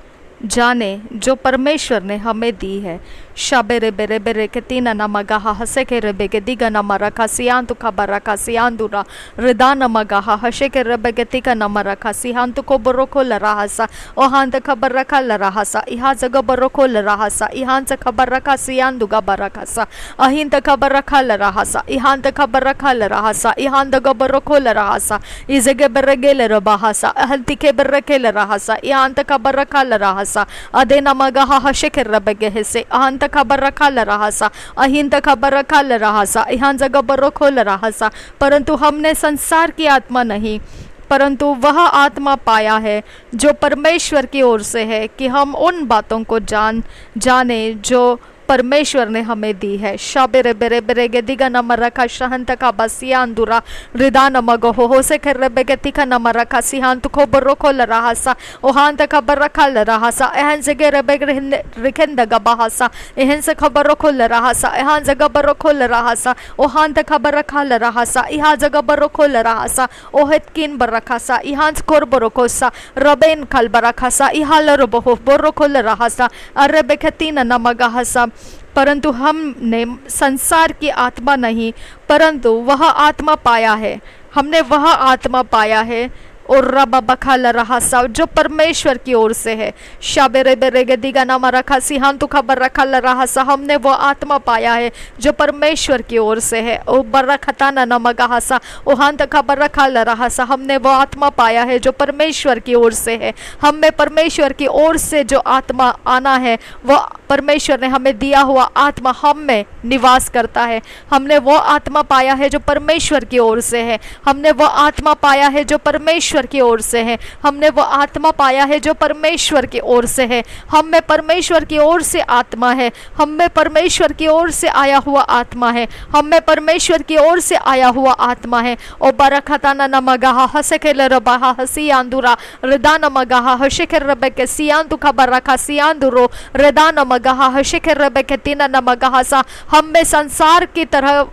[SPEAKER 1] जाने जो परमेश्वर ने हमें दी है. शाबेरे बेरे बेरे के तीन नमगाहा हसे के रेबे के दिगा नमरखा सियांतु खबर रखा सियांदुरा रिदा नमगाहा हसे के रेबे के तिका नमरखा सियांतु को बरोको लराहसा ओहांत खबर रखा लराहसा इहा जग बरोको लराहसा इहांत खबर रखा सियांदुगा बरखासा अहिंत खबर रखा लराहसा इहांत खबर रखा लराहसा इहांत ग बरोको लराहसा इजगे बेरेगे लरबाहसा अहंति के बेरके लराहसा इहांत खबर रखा लराहसा अदे नमगाहा हसे के रेबे के हेसे अहंत खबर रखा लराहसा अहिंत खबर रखा लराहसा इहां जगह बरोखो लराहसा. परंतु हमने संसार की आत्मा नहीं परंतु वह आत्मा पाया है जो परमेश्वर की ओर से है कि हम उन बातों को जाने जो परमेश्वर ने हमें दी है. शाबेरे बेरे बेरे गे दिगा नमर रखा शहंत का बसियांदुरा रिदा नमग हो से खर्रे बेगे तिखा नमर रखा सिहांत को बरोको लराहसा ओहांत खबर रखा लराहसा एहन जगे रेबे रिखेंद गबाहसा एहन से खबर रखो लराहसा एहन जगह बरोको लराहसा ओहांत खबर रखा लराहसा इहा जगह बरोको लराहसा ओहेत किन बरखासा इहांत कोर बरोकोसा रबेन खल बरखासा इहा लरबो बरोको लराहसा अरे बेखतीन नमगहसा. परंतु हमने संसार की आत्मा नहीं परंतु वह आत्मा पाया है. हमने वह आत्मा पाया है और रबा बखाला रहा सा जो परमेश्वर की ओर से है. शाबेरे बेरेगे दिगा नामा रखा सिहान तो खबर रखा रहा सा हमने वो आत्मा पाया है जो परमेश्वर की ओर से है. ओ बर्रा खताना नमगा सा ओहान तक खबर रखा रहा सा हमने वो आत्मा पाया है जो परमेश्वर की ओर से है. हम में परमेश्वर की ओर से जो आत्मा आना है वो परमेश्वर ने हमें दिया हुआ आत्मा हम में निवास करता है। हमने वो आत्मा पाया है जो परमेश्वर की ओर से है। हमने वो आत्मा पाया है जो परमेश्वर की ओर से है। हमने वो आत्मा पाया है जो परमेश्वर की ओर से है। हम में परमेश्वर की ओर से आत्मा है। हम में परमेश्वर की ओर से आया हुआ आत्मा है। हम में परमेश्वर की ओर से आया हुआ आत्मा है। ओ बरखताना नमगाहा हसेकेल रबाहा हसियांदुरा रदान मगाहा हशेकर रबेके सियांदु खबरखा सियांदुरो रदान मगाहा हशेकर रबेके तीना नमगाहा सा। हम में संसार की तरह,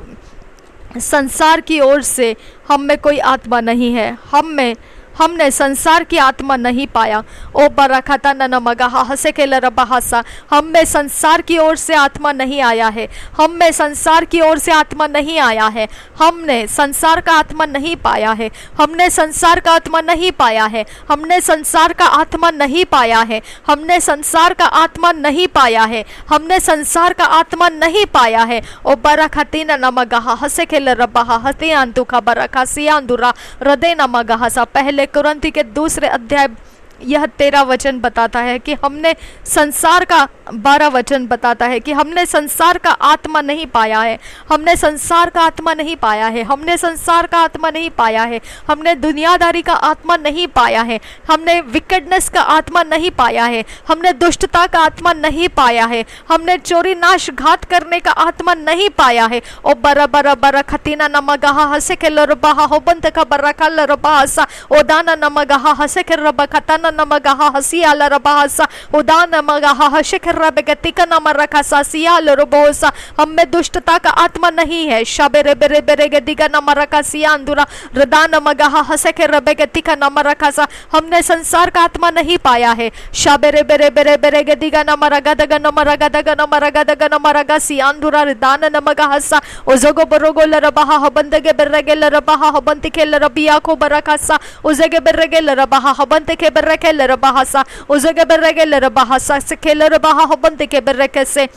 [SPEAKER 1] संसार की ओर से हम में कोई आत्मा नहीं है। हमने संसार की आत्मा नहीं पाया। ओ बरखता नमगाहा हसेकेल रबाहासा। हम में संसार की ओर से आत्मा नहीं आया है। हम में संसार की ओर से आत्मा नहीं आया है। हमने संसार का आत्मा नहीं पाया है। हमने संसार का आत्मा नहीं पाया है। हमने संसार का आत्मा नहीं पाया है। हमने संसार का आत्मा नहीं पाया है। हमने संसार का आत्मा नहीं पाया है। ओ बरखतीना नमगाहा हसेकेल रबाहा हतियांतु खबरखा सियांदुरा हृदय नमगाहा सा। पहले कुरिन्थी के 2 अध्याय यह 13 वचन बताता है कि हमने संसार का, 12 वचन बताता है कि हमने संसार का आत्मा नहीं पाया है। हमने संसार का आत्मा नहीं पाया है। हमने संसार का आत्मा नहीं पाया है। हमने दुनियादारी का आत्मा नहीं पाया है। हमने विकेडनेस का आत्मा नहीं पाया है। हमने दुष्टता का आत्मा नहीं पाया है। हमने चोरी नाश घात करने का आत्मा नहीं पाया है। ओ बरा बरा बरा खतीना नमगाहा हसेकेल रबाहा होबंत का बरकल रबासा ओ दाना नमगाहा हसेकेल रबखताना नमगाहा हसियाल रबासा ओ दाना नमगाहा हशेकर रबगतिका नमरखसा सियाल रबोसा। हम में दुष्टता का आत्मा नहीं है। शबेरे बेरे बेरे गदिगा नमरखा सियांदुरा रदान नमगाहा हसेकर रबगतिका नमरखसा। हमने संसार का आत्मा नहीं पाया है। शबेरे बेरे बेरे बेरे गदिगा नमरगदगा नमरगदगा नमरगदगा नमरगा सियांदुरा रदान नमगाहसा ओजगो बरोगो लरबाहा हबंदगे बेरगे लरबाहा हबंतिके लरबिया को बरखसा ओजगे बेरगे लरबाहा हबंतिके बेरके लरबाहसा ओजगे बेरगे लरबाहसा सके लरबाहा हबंतिके बेरके से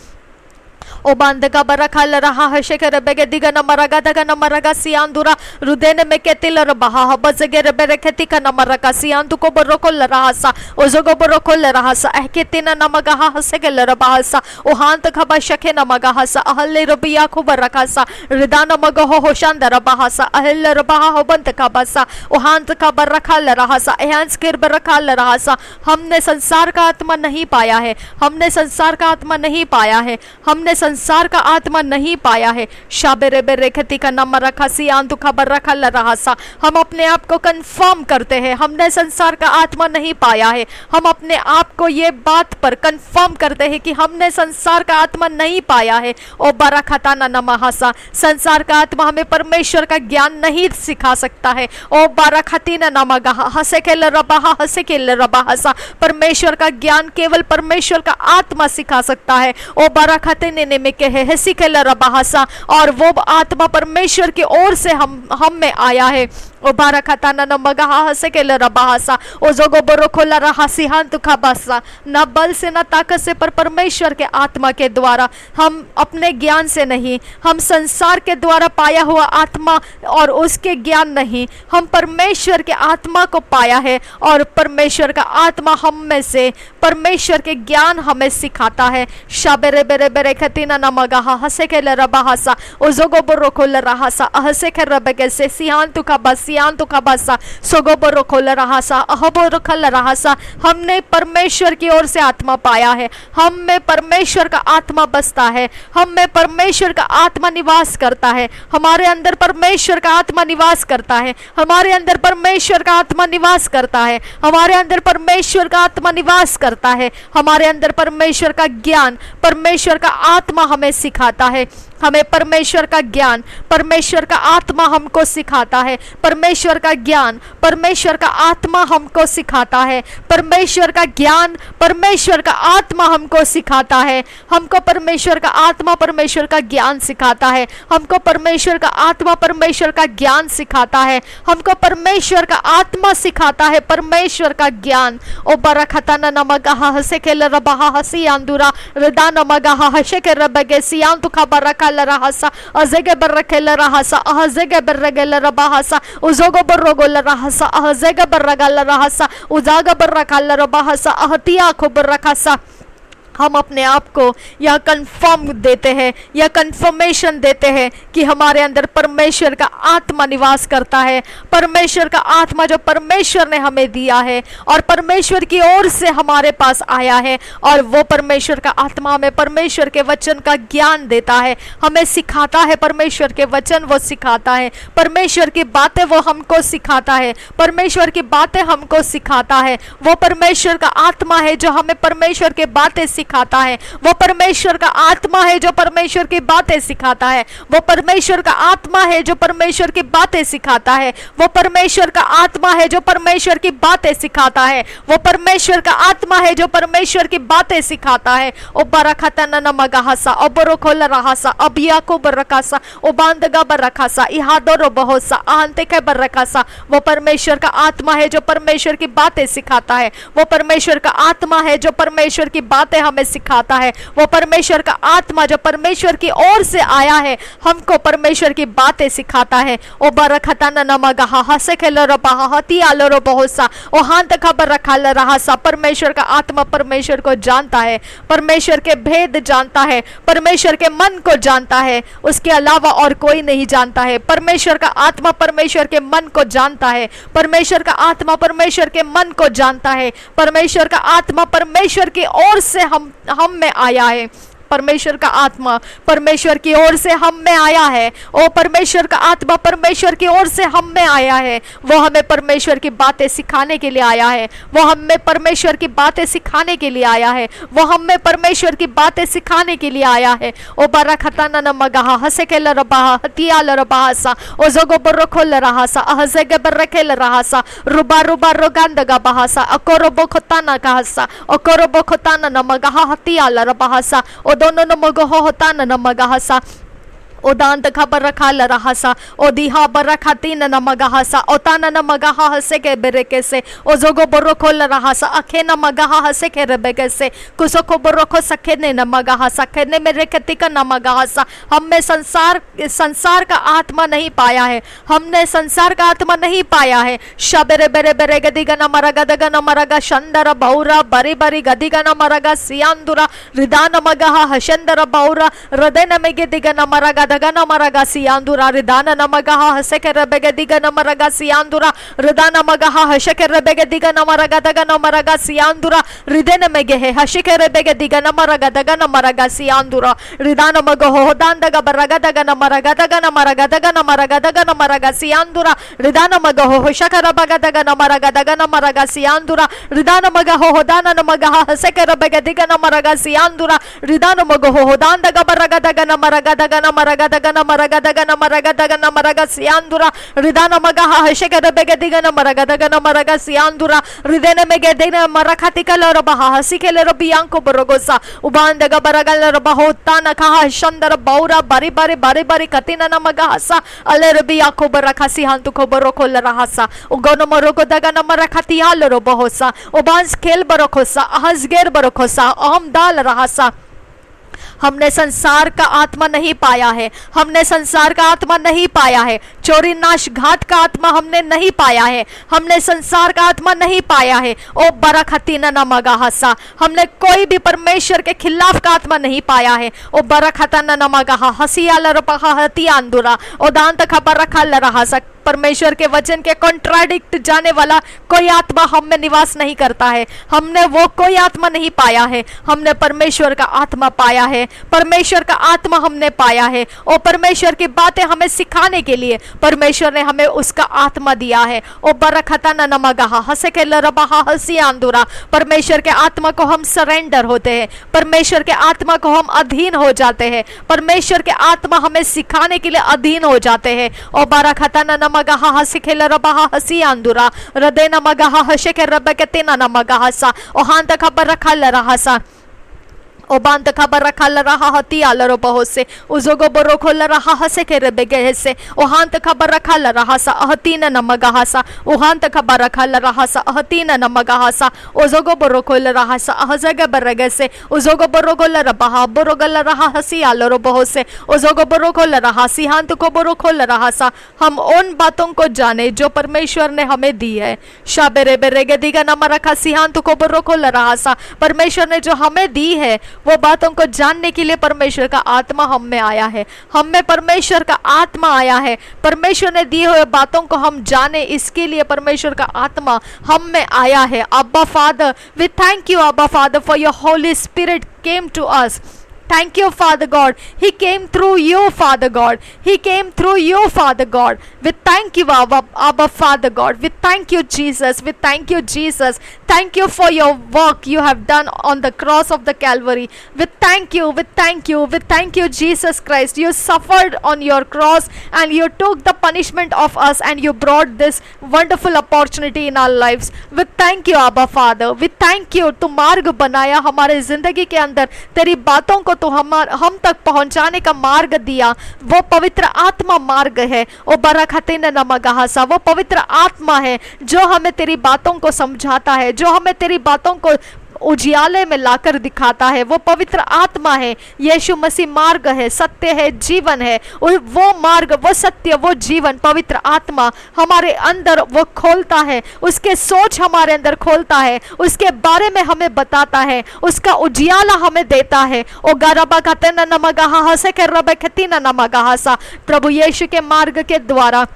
[SPEAKER 1] ओ बांधका बरखा लरहा हशेकर बेगे दिगा नमरगा दगा नमरगा सियांदुरा रुदेन में केतिल रबाहा हबजगे रबेरे केतिका नमरगा सियांदु को बरोको लरहासा ओजगो बरोको लरहासा एकेतिना नमगाहा हसेगे लरबाहासा ओ हांत खबा शके नमगाहासा अहले रबिया को बरखासा रिदान मगहो होशांद रबाहासा अहल रबाहा होबंत खबासा ओ हांत का बरखा लरहासा एहांस किर बरखा लरहासा। हमने संसार का आत्मा नहीं पाया है। हमने संसार का आत्मा नहीं पाया है। हमने संसार का आत्मा नहीं पाया है। शाबेरे बेरे खती का नम रखा सियांतु खबर रखा लरहासा। हम अपने आप को कंफर्म करते हैं हमने संसार का आत्मा नहीं पाया है। हम अपने आप को ये बात पर कंफर्म करते हैं कि हमने संसार का आत्मा नहीं पाया है। ओ बरखता नमहासा। संसार का आत्मा हमें परमेश्वर का ज्ञान नहीं सिखा सकता है। ओ बरखती नमगाहा हसेकेल रबाहा हसेकेल रबाहासा। परमेश्वर का ज्ञान केवल परमेश्वर का आत्मा सिखा सकता है। ओ बरखते में कहे हसीकेल रबाहासा। और वो आत्मा परमेश्वर की ओर से हम में आया है। ओ बारखता नमगाहा हसेकेल रबाहासा ओ जोगो बरोको लरहासी हांतु खबासा। न बल से न ताकत से पर परमेश्वर के आत्मा के द्वारा। हम अपने ज्ञान से नहीं, हम संसार के द्वारा पाया हुआ आत्मा और उसके ज्ञान नहीं, हम परमेश्वर के आत्मा को पाया है। और परमेश्वर का आत्मा हम में से परमेश्वर के ज्ञान हमें सिखाता है। शाबेरे बेरे बेरे खतीना नमगाहा हसेकेल रबाहासा ओ जोगो बरोको लरहासा अहसेकेल रबगे से सियांतु खबासा सियांतु खबासा सोगो बरोको लरहासा अहबोरको लरहासा। हमने परमेश्वर की ओर से आत्मा पाया है। हम में परमेश्वर का आत्मा बसता है। हम में परमेश्वर का आत्मा निवास करता है। हमारे अंदर परमेश्वर का आत्मा निवास करता है। हमारे अंदर परमेश्वर का आत्मा निवास करता है। हमारे अंदर परमेश्वर का आत्मा निवास करता है। हमारे अंदर परमेश्वर का ज्ञान, परमेश्वर का आत्मा हमें सिखाता है। हमें परमेश्वर का ज्ञान, परमेश्वर का आत्मा हमको सिखाता है। परमेश्वर का ज्ञान, परमेश्वर का आत्मा हमको सिखाता है। परमेश्वर का ज्ञान, परमेश्वर का आत्मा हमको सिखाता है। हमको परमेश्वर का आत्मा परमेश्वर का ज्ञान सिखाता है। हमको परमेश्वर का आत्मा परमेश्वर का ज्ञान सिखाता है। हमको परमेश्वर का आत्मा सिखाता है परमेश्वर का ज्ञान। ओ बरखता नमगाहा हसेकेल रबाहा हसियांदुरा रदा नमगाहा हशेकेल रबगे सियांतु खबरका लरहासा अजेगे बरके लरहासा अहजेगे बरगे लरबाहासा उजोगो बरोगो लरहासा अहजेगे बरगा लरहासा उजागा बरका लरबाहासा अहतिया को बरकासा हम अपने आप को यह कंफर्म देते हैं, यह कंफर्मेशन देते हैं कि हमारे अंदर परमेश्वर का आत्मा निवास करता है। परमेश्वर का आत्मा जो परमेश्वर ने हमें दिया है और परमेश्वर की ओर से हमारे पास आया है, और वो परमेश्वर का आत्मा हमें परमेश्वर के वचन का ज्ञान देता है, हमें सिखाता है। परमेश्वर के वचन वो सिखाता है, परमेश्वर की बातें वो हमको सिखाता है, परमेश्वर की बातें हमको सिखाता है। वो परमेश्वर का आत्मा है जो हमें परमेश्वर की बातें सिखाता है। वो परमेश्वर का आत्मा है जो परमेश्वर की बातें सिखाता है। वो परमेश्वर का आत्मा है जो परमेश्वर की बातें सिखाता है। वो परमेश्वर का आत्मा है जो परमेश्वर की बातें सिखाता है। वो परमेश्वर का आत्मा है जो परमेश्वर की बातें सिखाता है। ओ बरखतन मगहसा ओ बरोखोल रहसा अबिया को बरकासा ओ बांदगा बरकासा इहादरो बहोसा आंते के बरकासा। वो परमेश्वर का आत्मा है जो परमेश्वर की बातें सिखाता है। वो परमेश्वर का आत्मा है जो परमेश्वर की बातें हमें सिखाता है। वो परमेश्वर का आत्मा जो परमेश्वर की ओर से आया है, हमको परमेश्वर की बातें सिखाता है। ओ बरखतन नमगहा हसे खेलो बहा हती आलो बहोसा ओ हांत खबर रखा रहा सा। परमेश्वर का आत्मा परमेश्वर को जानता है, परमेश्वर के भेद जानता है, परमेश्वर के मन को जानता है, उसके अलावा और कोई नहीं जानता है। परमेश्वर का आत्मा परमेश्वर के मन को जानता है, परमेश्वर का आत्मा परमेश्वर के मन को जानता है। परमेश्वर का आत्मा परमेश्वर की ओर से हम में आया है। परमेश्वर का आत्मा परमेश्वर की ओर से हम में आया है। ओ परमेश्वर का आत्मा परमेश्वर की ओर से हम में आया है। वो हमें परमेश्वर की बातें सिखाने के लिए आया है। वो हमें परमेश्वर की बातें सिखाने के लिए आया है। वो हमें परमेश्वर की बातें सिखाने के लिए आया है। ओ बरखतन नमगहा हसे खेल रबहा हतियाल रबहासा ओ जगो बरखोल रहासा अहजेगे बरखेल रहासा रुबा रुबा रोगंदगा बहासा अकोरो बोखताना कहसा अकोरो बोखताना नमगहा हतियाल रबहासा ओ दोनों नमगो होता न नमगहसा ओ दांत खबर रखा लरहसा ओ दिहा बरखा तीन नमगहसा ओ तान नमगहा हसे के बेरेके से ओ जोगो बरो खोल रहसा अखे नमगहा हसे के रेबेके से कुसो को बरो को सखे ने नमगहा सखे ने मेरे कति का नमगहसा। हमने संसार का आत्मा नहीं पाया है, हमने संसार का आत्मा नहीं पाया है। शबेरे बेरे बेरे गदिगा नमरगदगा नमरगा शंदर बौरा बरी बरी गदिगा नमरगा सियांदुरा रिदा नमगहा हशंदर बौरा हृदय नमेगे दिगा नमरगा दगन मरगा सियांदुरा रिदान नमगहा हसके रबेगे दिगन मरगा सियांदुरा रिदान मगहा हसके रबेगे दिगन मरगा दगन मरगा सियांदुरा रिदेन मेगे है हसके रबेगे दिगन मरगा दगन मरगा सियांदुरा रिदान मगहो होदान दग बरगा दगन मरगा दगन मरगा दगन मरगा दगन मरगा सियांदुरा रिदान मगहो हसके रबगा दगन मरगा सियांदुरा रिदान मगहो होदान नमगहा हसके रबेगे दिगन मरगा सियांदुरा रिदान मगहो होदान दग बरगा दगन मरगा दगन मरगदगन मरगदगन मरगदगन मरग सियांदुरा रिदान मगहा हशके रबेगे दिगन मरगदगन मरग सियांदुरा रिदेन मेगे दिन मरखतिकल रबहा हसिकेल रबियांको बरगोसा उबांदग बरगल रबहोता नखहा शंदर बौरा बरी बरी बरी बरी कतिन नमगहसा अले रबियाको बरखा सियांतु को बरखोल रहसा उगन मरगो दगन मरखतियाल रबहोसा उबांस खेल बरखोसा अहजगेर बरखोसा अहम दाल रहसा। हमने संसार का आत्मा नहीं पाया है, हमने संसार का आत्मा नहीं पाया है। चोरी नाश घात का आत्मा हमने नहीं पाया है, हमने संसार का आत्मा नहीं पाया है। ओ बरखती नमगहसा हमने कोई भी परमेश्वर के खिलाफ का आत्मा नहीं पाया है। ओ बरखता नमगहा हसियाल रपहा हतियांदुरा ओ दांत खबर रखा लरहसा। परमेश्वर के वचन के कॉन्ट्राडिक्ट जाने वाला कोई आत्मा हम में निवास नहीं करता है। हमने वो कोई आत्मा नहीं पाया है, हमने परमेश्वर का आत्मा पाया है। परमेश्वर का आत्मा हमने पाया है। ओ परमेश्वर की बातें हमें सिखाने के लिए परमेश्वर ने हमें उसका आत्मा दिया है। ओ बरखता नमगहा हसके लरबहा हसियांदुरा परमेश्वर के आत्मा को हम सरेंडर होते हैं, परमेश्वर के आत्मा को हम अधीन हो जाते हैं, परमेश्वर के आत्मा हमें सिखाने के लिए अधीन हो जाते हैं। ओ बरखता नमगहा हसिकेल रबहा हसियांदुरा हृदय नमगहा हशके रबके तेना नमगहसा ओ हांत खबर रखा लरहसा Obanta kabarakala raha hati alaro bahose uzogo borokola raha hase kerebe gehese ohanta kabarakala rahasa ahatina namagahasa ohanta kabarakala rahasa ahatina namagahasa uzogo borokola rahasa ahazaga baragase uzogo borokola rabaha borogala raha hasi alaro bahose uzogo borokoला रहा सिहांत को बरो खोल रहा सा। हम उन बातों को जाने जो परमेश्वर ने हमें दी है। शाबेरे बेरेगे दिगा नाम रखा सिहांत को बरो खोल रहा सा। परमेश्वर ने जो हमें दी है वो बातों को जानने के लिए परमेश्वर का आत्मा हम में आया है। हम में परमेश्वर का आत्मा आया है। परमेश्वर ने दिए हुए बातों को हम जाने, इसके लिए परमेश्वर का आत्मा हम में आया है। Abba Father, we thank you Abba Father for your Holy Spirit came to us. Thank you, Father God. He came through you, Father God. He came through you, Father God. We thank you, Abba, Father God. We thank you, Jesus. We thank you, Jesus. Thank you for your work you have done on the cross of the Calvary. We thank you. We thank you. We thank you, Jesus Christ. You suffered on your cross and you took the punishment of us and you brought this wonderful opportunity in our lives. We thank you, Abba, Father. We thank you. तू मार्ग बनाया हमारे जिंदगी के अंदर, तेरी बातों को तो हम तक पहुंचाने का मार्ग दिया। वो पवित्र आत्मा मार्ग है। ओ बरखतिन नमगहसा, वो पवित्र आत्मा है जो हमें तेरी बातों को समझाता है, जो हमें तेरी बातों को उजियाले में लाकर दिखाता है। वो पवित्र आत्मा है। यीशु मसीह मार्ग है, सत्य है, जीवन है। वो मार्ग, वो सत्य, वो जीवन, पवित्र आत्मा हमारे अंदर वो खोलता है, उसके सोच हमारे अंदर खोलता है, उसके बारे में हमें बताता है, उसका उजियाला हमें देता है। ओ गरबा खतना नमगहा हसे के रब खतीना नमगहासा। प्रभु यीशु के मार्ग के द्वारा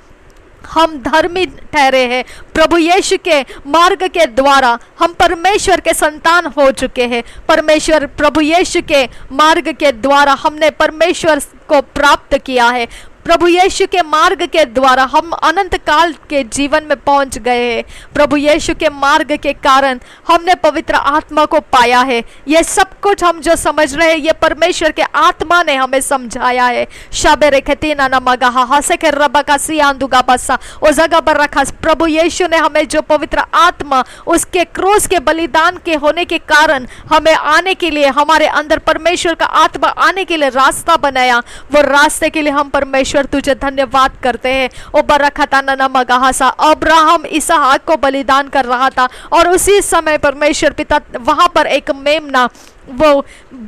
[SPEAKER 1] हम धर्मी ठहरे हैं। प्रभु यीशु के मार्ग के द्वारा हम परमेश्वर के संतान हो चुके हैं। परमेश्वर प्रभु यीशु के मार्ग के द्वारा हमने परमेश्वर को प्राप्त किया है। प्रभु यीशु के मार्ग के द्वारा हम अनंत काल के जीवन में पहुंच गए हैं। प्रभु यीशु के मार्ग के कारण हमने पवित्र आत्मा को पाया है। ये सब कुछ हम जो समझ रहे हैं ये परमेश्वर के आत्मा ने हमें समझाया है। शबेरे खतीना नमगहा हसे के रबका सियांदुगा बसा ओ जगह पर रखा। प्रभु यीशु ने हमें जो पवित्र आत्मा उसके क्रूस के बलिदान के होने के कारण हमें आने के लिए, हमारे अंदर परमेश्वर का आत्मा आने के लिए रास्ता बनाया। वो रास्ते के लिए हम परमेश्वर तुझे धन्यवाद करते हैं। ओ बरखताना नमगहासा। अब्राहम इसहाक को बलिदान कर रहा था और उसी समय परमेश्वर पिता वहां पर एक मेमना वो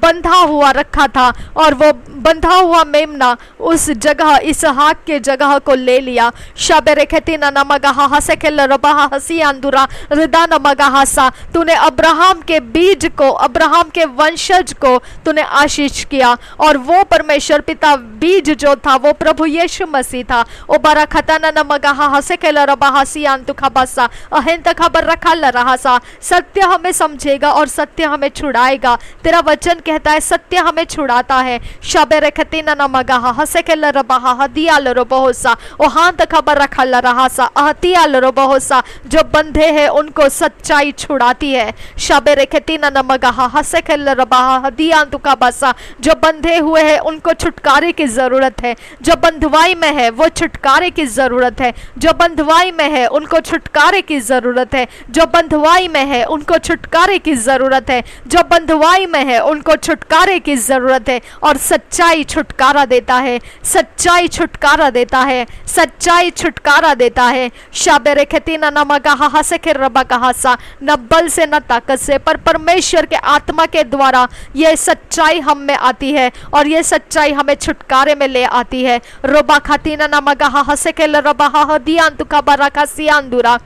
[SPEAKER 1] बंधा हुआ रखा था और वो बंधा हुआ मेमना उस जगह इसहाक के जगह को ले लिया। शबेरे खतीना नमगहा हसे के लरबहा हसी अंदुरा रिदा नमगहासा। तूने अब्राहम के बीज को, अब्राहम के वंशज को तूने आशीष किया और वो परमेश्वर पिता बीज जो था वो प्रभु यीशु मसीह था। ओ बरखताना नमगहा हसे के लरबहा हसी अंतु खबसा अहिंत खबर रखा लरहासा। सत्य हमें समझेगा और सत्य हमें छुड़ाएगा। तेरा वचन कहता है सत्य हमें छुड़ाता है। शबेरे खतीना नमगहा हसे के लरबहा हदिया लरबहोसा ओ हांत खबर रखा लरहासा अहतिया लरबहोसा। जो बंधे हैं उनको सच्चाई छुड़ाती है। शबेरे खतीना नमगहा हसे के लरबहा हदिया अंतु खबसा। जो बंधे हुए हैं उनको छुटकारे की जरूरत है। जो बंधुआई में है वो छुटकारे की जरूरत है। जो बंधुआई में है उनको छुटकारे की जरूरत है। जो बंधुआई में है उनको छुटकारे की जरूरत है। जो बंधुआई में है उनको छुटकारे की जरूरत है। और सच्चाई छुटकारा देता है। सच्चाई छुटकारा देता है। सच्चाई छुटकारा देता है। शाबेरे खतीना नमगहा हसे के रबा कहासा। न बल से न ताकत से पर परमेश्वर के आत्मा के द्वारा ये सच्चाई हम में आती है और ये सच्चाई हमें छुटकारे में ले आती है। रोबा खतीना नमगहा हसे के रबा हदिया अंतुका बराका सियांदुरा।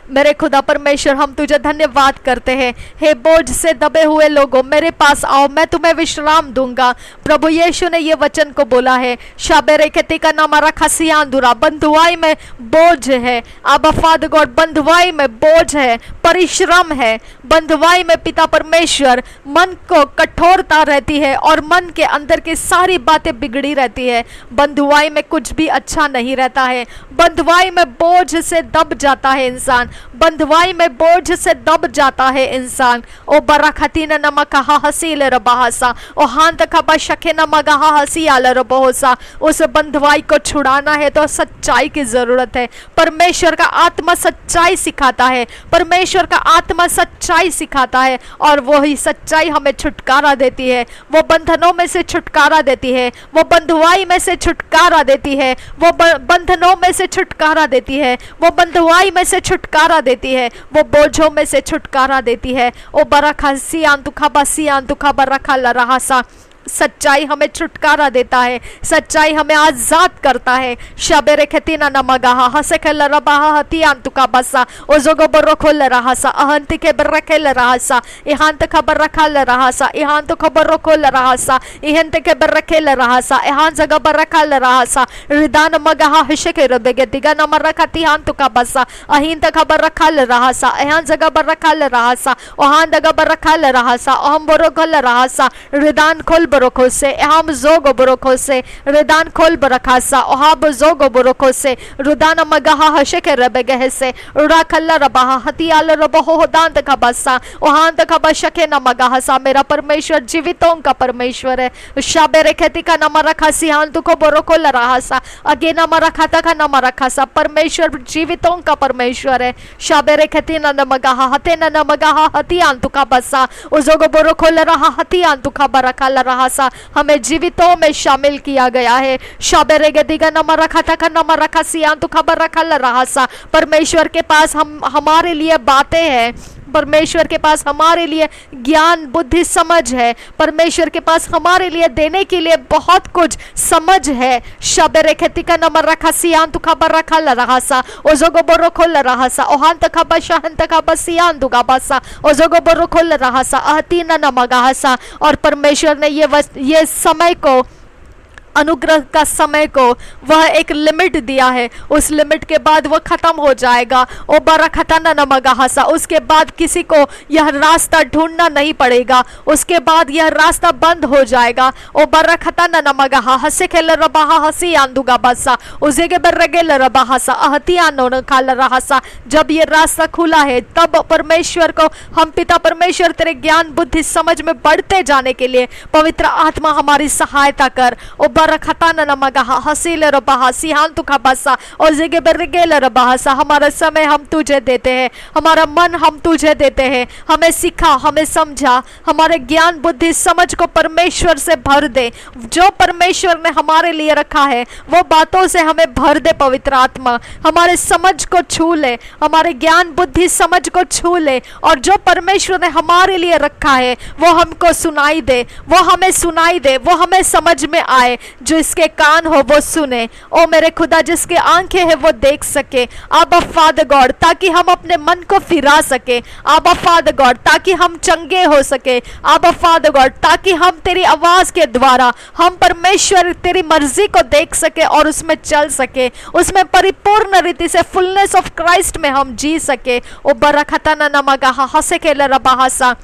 [SPEAKER 1] मेरे खुदा परमेश्वर हम तुझे धन्यवाद करते हैं। हे बोझ से दबे हुए लोगों मेरे पास आओ, मैं तुम्हें विश्राम दूंगा। प्रभु यीशु ने ये वचन को बोला है। शाबेरे खेती का नाम रखा सियांदुरा। बंधुआई में बोझ है। आबा फादर गॉड, बंधुआई में बोझ है, परिश्रम है। बंधुआई में पिता परमेश्वर मन को कठोरता रहती है और मन के अंदर की सारी बातें बिगड़ी रहती है। बंधुआई में कुछ भी अच्छा नहीं रहता है। बंधुआई में बोझ से दब जाता है इंसान। बंधुआई में बोझ से दब जाता है इंसान। ओ बरखतीन नमकहा हसील रबासा ओ हांत खबा शखे नमगहा हसी आल रबोसा। उस बंधुआई को छुड़ाना है तो सच्चाई की जरूरत है। परमेश्वर का आत्मा सच्चाई सिखाता है, परमेश्वर का आत्मा सच्चाई सिखाता है और वही सच्चाई हमें छुटकारा देती है। वो बंधनों में से छुटकारा देती है, वो बंधुआई में से छुटकारा देती है, वो बंधनों में से छुटकारा देती है, वो बंधुआई में से छुटकारा देती है, वो बोझों में से छुटकारा देती है। ओ बरखा सियान तुखा बसियान तुखा बरखा लरहासा। सच्चाई हमें छुटकारा देता है, सच्चाई हमें आजाद करता है। शबेरे खतीना नमगहा हसेखल रबाहा हतियान तुका बसा ओ जोगो बरोखोल रहासा अहंति के बरखेल रहासा इहांत खबर रखल रहासा इहांत खबर रोखोल रहासा इहंत के बरखेल रहासा इहान जगह बरखल रहासा रिदान मगहा हिशे के रबेगे दिगा नमरखति हान तुका बसा अहिंत खबर रखल रहासा इहान जगह बरखल रहासा ओहान जगह बरखल रहासा ओहम बरोखल रहासा रिदान खोल बरोखोसे एहाम जोगो बरोखोसे रिदान खोल बरखासा ओहाब जोगो बरोखोसे रुदान मगहा हशके रबेगे से उड़ा खल्ला रबाहा हतियाल रबहो दांत खबसा ओहांत खबशके न मगहसा। मेरा परमेश्वर जीवितों का परमेश्वर है। शाबेरे खेती का नम रखा सिहान तुको बरोको लरासा अगे नम रखा का नम रखासा। परमेश्वर जीवितों का परमेश्वर है। शाबेरे खेती न मगहा हते न मगहा हतियान तुका बसा उजोगो बरोको लरहा हतियान तुका बरखा लरहा। हमें जीवितों में शामिल किया गया है। शाबेरे गदिगा नम रखा था का नम रखा सियान तो खबर रखा रहा सा। परमेश्वर के पास हमारे लिए बातें हैं, परमेश्वर के पास हमारे लिए ज्ञान बुद्धि समझ है, परमेश्वर के पास हमारे लिए देने के लिए बहुत कुछ समझ है। शबेरे खेती का नंबर रखा सियान तो खबर रखा रहा सा ओजोगो बोरो खोल रहा सा ओहान तक खबर शहन तक खबर सियान दुगा बसा ओजोगो बोरो खोल रहा सा अहतीना नमगा सा। और परमेश्वर ने ये समय को, अनुग्रह का समय को वह एक लिमिट दिया है। उस लिमिट के बाद वह खत्म हो जाएगा। ओ बरा खताना नमगाहसा, उसके बाद किसी को यह रास्ता ढूंढना नहीं पड़ेगा, उसके बाद यह रास्ता बंद हो जाएगा। ओ बरा खताना नमगाहा हसे खेल रबाहा हसी आंदुगा बसा उसे के बर्रगेल रबाहासा अहतियानो खाल रहासा। जब ये रास्ता खुला है तब परमेश्वर को हम पिता परमेश्वर तेरे ज्ञान बुद्धि समझ में बढ़ते जाने के लिए पवित्र आत्मा हमारी सहायता कर। ओ बरखताना नमगहा हसील रबाहा सिहान तुखा बसा और जिगे बर्रगेल रबाहासा। हमारा समय हम तुझे देते हैं, हमारा मन हम तुझे देते हैं। हमें सिखा, हमें समझा, हमारे ज्ञान बुद्धि समझ को परमेश्वर से भर दे। जो परमेश्वर ने हमारे लिए रखा है वो बातों से हमें भर दे। पवित्र आत्मा हमारे समझ को छू ले, हमारे ज्ञान बुद्धि समझ को छू ले और जो परमेश्वर ने हमारे लिए रखा है वो हमको सुनाई दे, वो हमें सुनाई दे, वो हमें समझ में आए। जो इसके कान हो वो सुने। ओ मेरे खुदा, जिसके आंखें हैं वो देख सके। आबा फादर गॉड, ताकि हम अपने मन को फिरा सके। आबा फादर गॉड, ताकि हम चंगे हो सके। आबा फादर गॉड, ताकि हम तेरी आवाज के द्वारा हम परमेश्वर तेरी मर्जी को देख सके और उसमें चल सके, उसमें परिपूर्ण रीति से फुलनेस ऑफ क्राइस्ट में हम जी सके। ओ बरखताना नमगहा हसे के लरबाहासा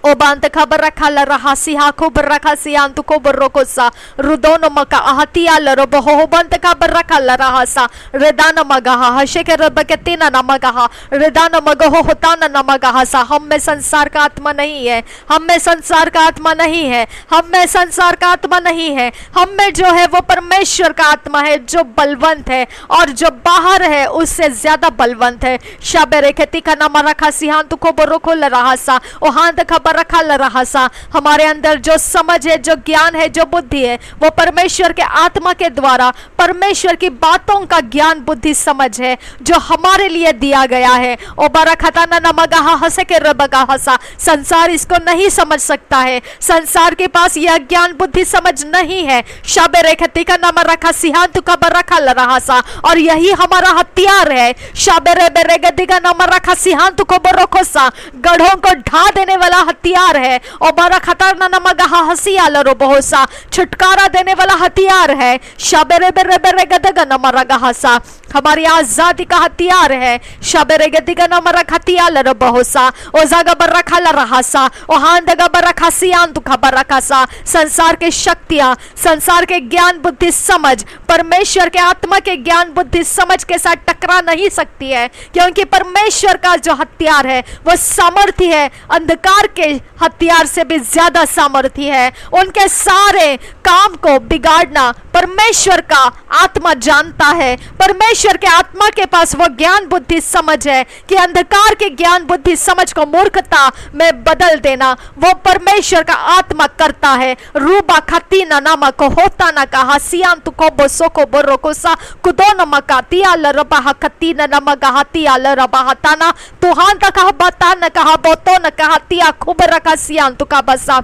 [SPEAKER 1] ओ बांत खबर रखा लरहा सिहा खुबर रखा सियान तु खुबर रोकोसा रुदोन मका आहतिया लरब हो बंत खबर रखा लरहा सा रेदान मगहा हशे के रब के तीना नमगहा रेदान मगहो होता न नमगहा सा। हम में संसार का आत्मा नहीं है, हम में संसार का आत्मा नहीं है, हम में संसार का आत्मा नहीं है। हम में जो है वो परमेश्वर का आत्मा है जो बलवंत है और जो बाहर है उससे ज्यादा बलवंत है। शबेरे खेती का नाम रखा सिहान तु खुबर रोको लरहा सा ओ हां खबर रखा रहा सा। हमारे अंदर जो समझ है, जो ज्ञान है, जो बुद्धि है वो परमेश्वर के आत्मा के द्वारा परमेश्वर की बातों का ज्ञान बुद्धि समझ है जो हमारे लिए दिया गया है। ओ बरखताना नमगहा हसे के रबगा हसा। संसार इसको नहीं समझ सकता है, संसार के पास यह ज्ञान बुद्धि समझ नहीं है। शाबेरे खेती का नाम रखा सिहान तु खबर रखा रहा सा और यही हमारा हथियार है। शाबेरे बेरे गद्दी का नाम रखा सिहान तु खबर रखो सा, गढ़ों को ढा देने वाला हथियार है। और बरा खतरना नमगा हसिया लरो बहुसा, छुटकारा देने वाला हथियार है। शबेरे बेरे बेरे गदगा नमरगा हसा, हमारी आजादी का हथियार है। शबेरे गदिगा नमरग हथियार लरो बहुसा, ओ जगा बर्रा खाला रहासा, ओ हांदगा बर्रा खासियान तुखा बर्रा खासा। संसार के शक्तियां, संसार के ज्ञान बुद्धि समझ परमेश्वर के आत्मा के ज्ञान बुद्धि समझ के साथ टकरा नहीं सकती है, क्योंकि परमेश्वर का जो हथियार है वो सामर्थ्य है, अंधकार के हथियार से भी ज्यादा सामर्थ्य है। उनके सारे काम को बिगाड़ना परमेश्वर का आत्मा जानता है। परमेश्वर के आत्मा के पास वो ज्ञान बुद्धि समझ है कि अंधकार के ज्ञान बुद्धि समझ को मूर्खता में बदल देना वो परमेश्वर का आत्मा करता है। रूबा खती न नमक होता न कहा सियान तुको बोसो को बोरो को सा कुदो नमका तिया लरबा खती न नमक हतिया लरबा हताना तुहान तक बता न कहा बोतो न कहा तिया खूब रखा सियान तुका बसा।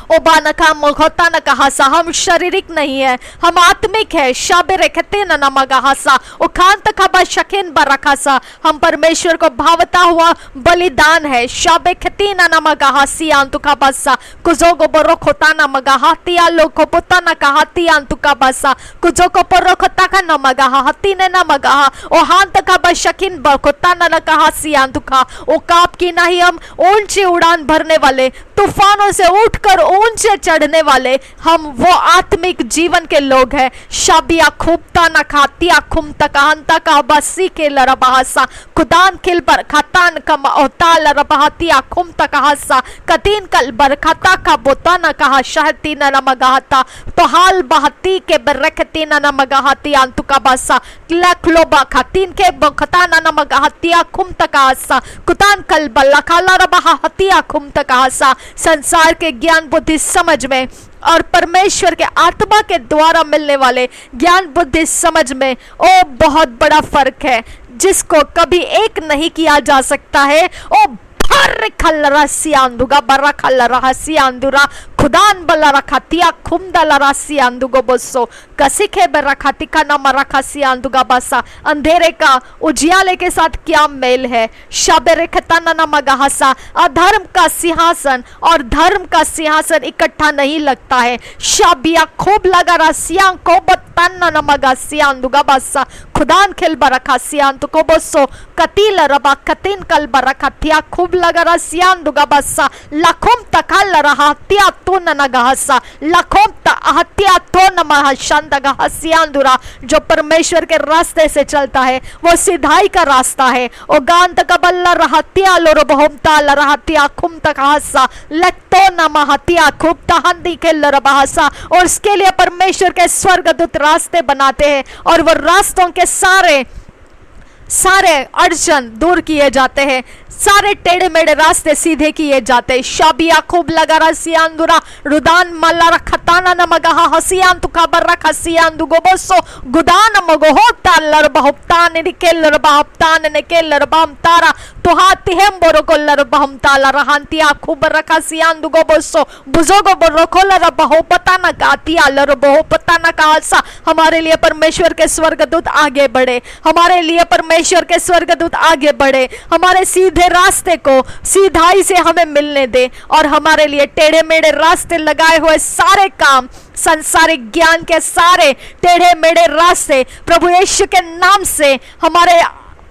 [SPEAKER 1] ओबा न कहा मोहता न कहा सा, हम शारीरिक नहीं है, हम आत्मिक है। शाबे रेखते न नमगा हसा उखान तक हबा शकीन बरखा सा, हम परमेश्वर को भावता हुआ बलिदान है। शाबे खती न नमगा हसियान तुका बसा कुजो को बरो खोता न मगा हातिया लो को पुता न कहा तियान तुका बसा कुजो को परो खोता का न मगा हती ने न मगा ओ हान तक हबा शकीन बरखोता न कहा सियान तुका ओ काप की नहीं, हम ऊंची उड़ान भरने वाले, तूफानों से उठकर ऊंचे चढ़ने वाले, हम वो आत्मिक जीवन के लोग हैं। शाबिया खूबता न खातिया खुम तकांता का बसी के लरबासा खुदान खिल पर खतान कम ओता लरबातिया खुम तकासा कतीन कल बर खता का बोता न कहा शहती न नमगाता तो हाल बहती के बरखती न नमगाती अंतु का बसा लखलोबा खतीन के बखता न नमगातिया खुम तकासा कुतान कल बल्ला खाला रबा हतिया खुम तकासा। संसार के ज्ञान बुद्धि समझ में और परमेश्वर के आत्मा के द्वारा मिलने वाले ज्ञान बुद्धि समझ में ओ बहुत बड़ा फर्क है, जिसको कभी एक नहीं किया जा सकता है। ओ भर खल्लरा सियांदुगा बर्रा खल्लरा सियांदुरा खुदान बल्ला रखातिया खुमदला रासी आंदुगो बसो कसिखे बरखाती का नाम रखा सियांदुगा बसा। अंधेरे का उजियाले के साथ क्या मेल है। शबेरे खताना नमगा हसा, अधर्म का सिंहासन और धर्म का सिंहासन इकट्ठा नहीं लगता है। शाबिया खूब लगा रसियां को बत्ताना नमगा सियांदुगा बसा खुदान खेल बरखा सियांतु को बसो कतील रबा कतीन कल बरखा थिया खूब लगा रसियांदुगा बसा लखोम तकल रहा तिया तो ननगहसा लखोम हत्या तो नमहसियांदुरा। जो परमेश्वर के रास्ते से चलता है वो सिधाई का रास्ता है। ओ गान तक बल्ला रहतिया लोरो बहुमता लरहतिया खुम तक हसा लगतो नमहतिया खूब तहंदी के लरबहसा। और इसके लिए परमेश्वर के स्वर्गदूत रास्ते बनाते हैं और वो रास्तों के सारे अड़चन दूर किए जाते हैं, सारे टेढ़े मेढ़े रास्ते सीधे किए जाते। शाबिया खूब लगा रसियांदुरा रुदान मल्ला खताना नमगा हसियान तुका बर्रा खसियान दुगोबसो गुदान मगो होता लरबहप्तान निकेल लरबहप्तान निकेल लरबहम तारा तो हाथी हम बोरो को लरबहम ताला रहंतिया खूब रखा सियान दुगोबसो बुजोगो बोरो को लरबहो पता न कातिया लरबहो पता न कासा। हमारे लिए परमेश्वर के स्वर्गदूत आगे बढ़े, हमारे लिए परमेश्वर के स्वर्गदूत आगे बढ़े, हमारे सीधे रास्ते को सीधाई से हमें मिलने दे और हमारे लिए टेढ़े मेढ़े रास्ते लगाए हुए सारे काम, संसारिक ज्ञान के सारे टेढ़े मेढ़े रास्ते प्रभु यीशु के नाम से हमारे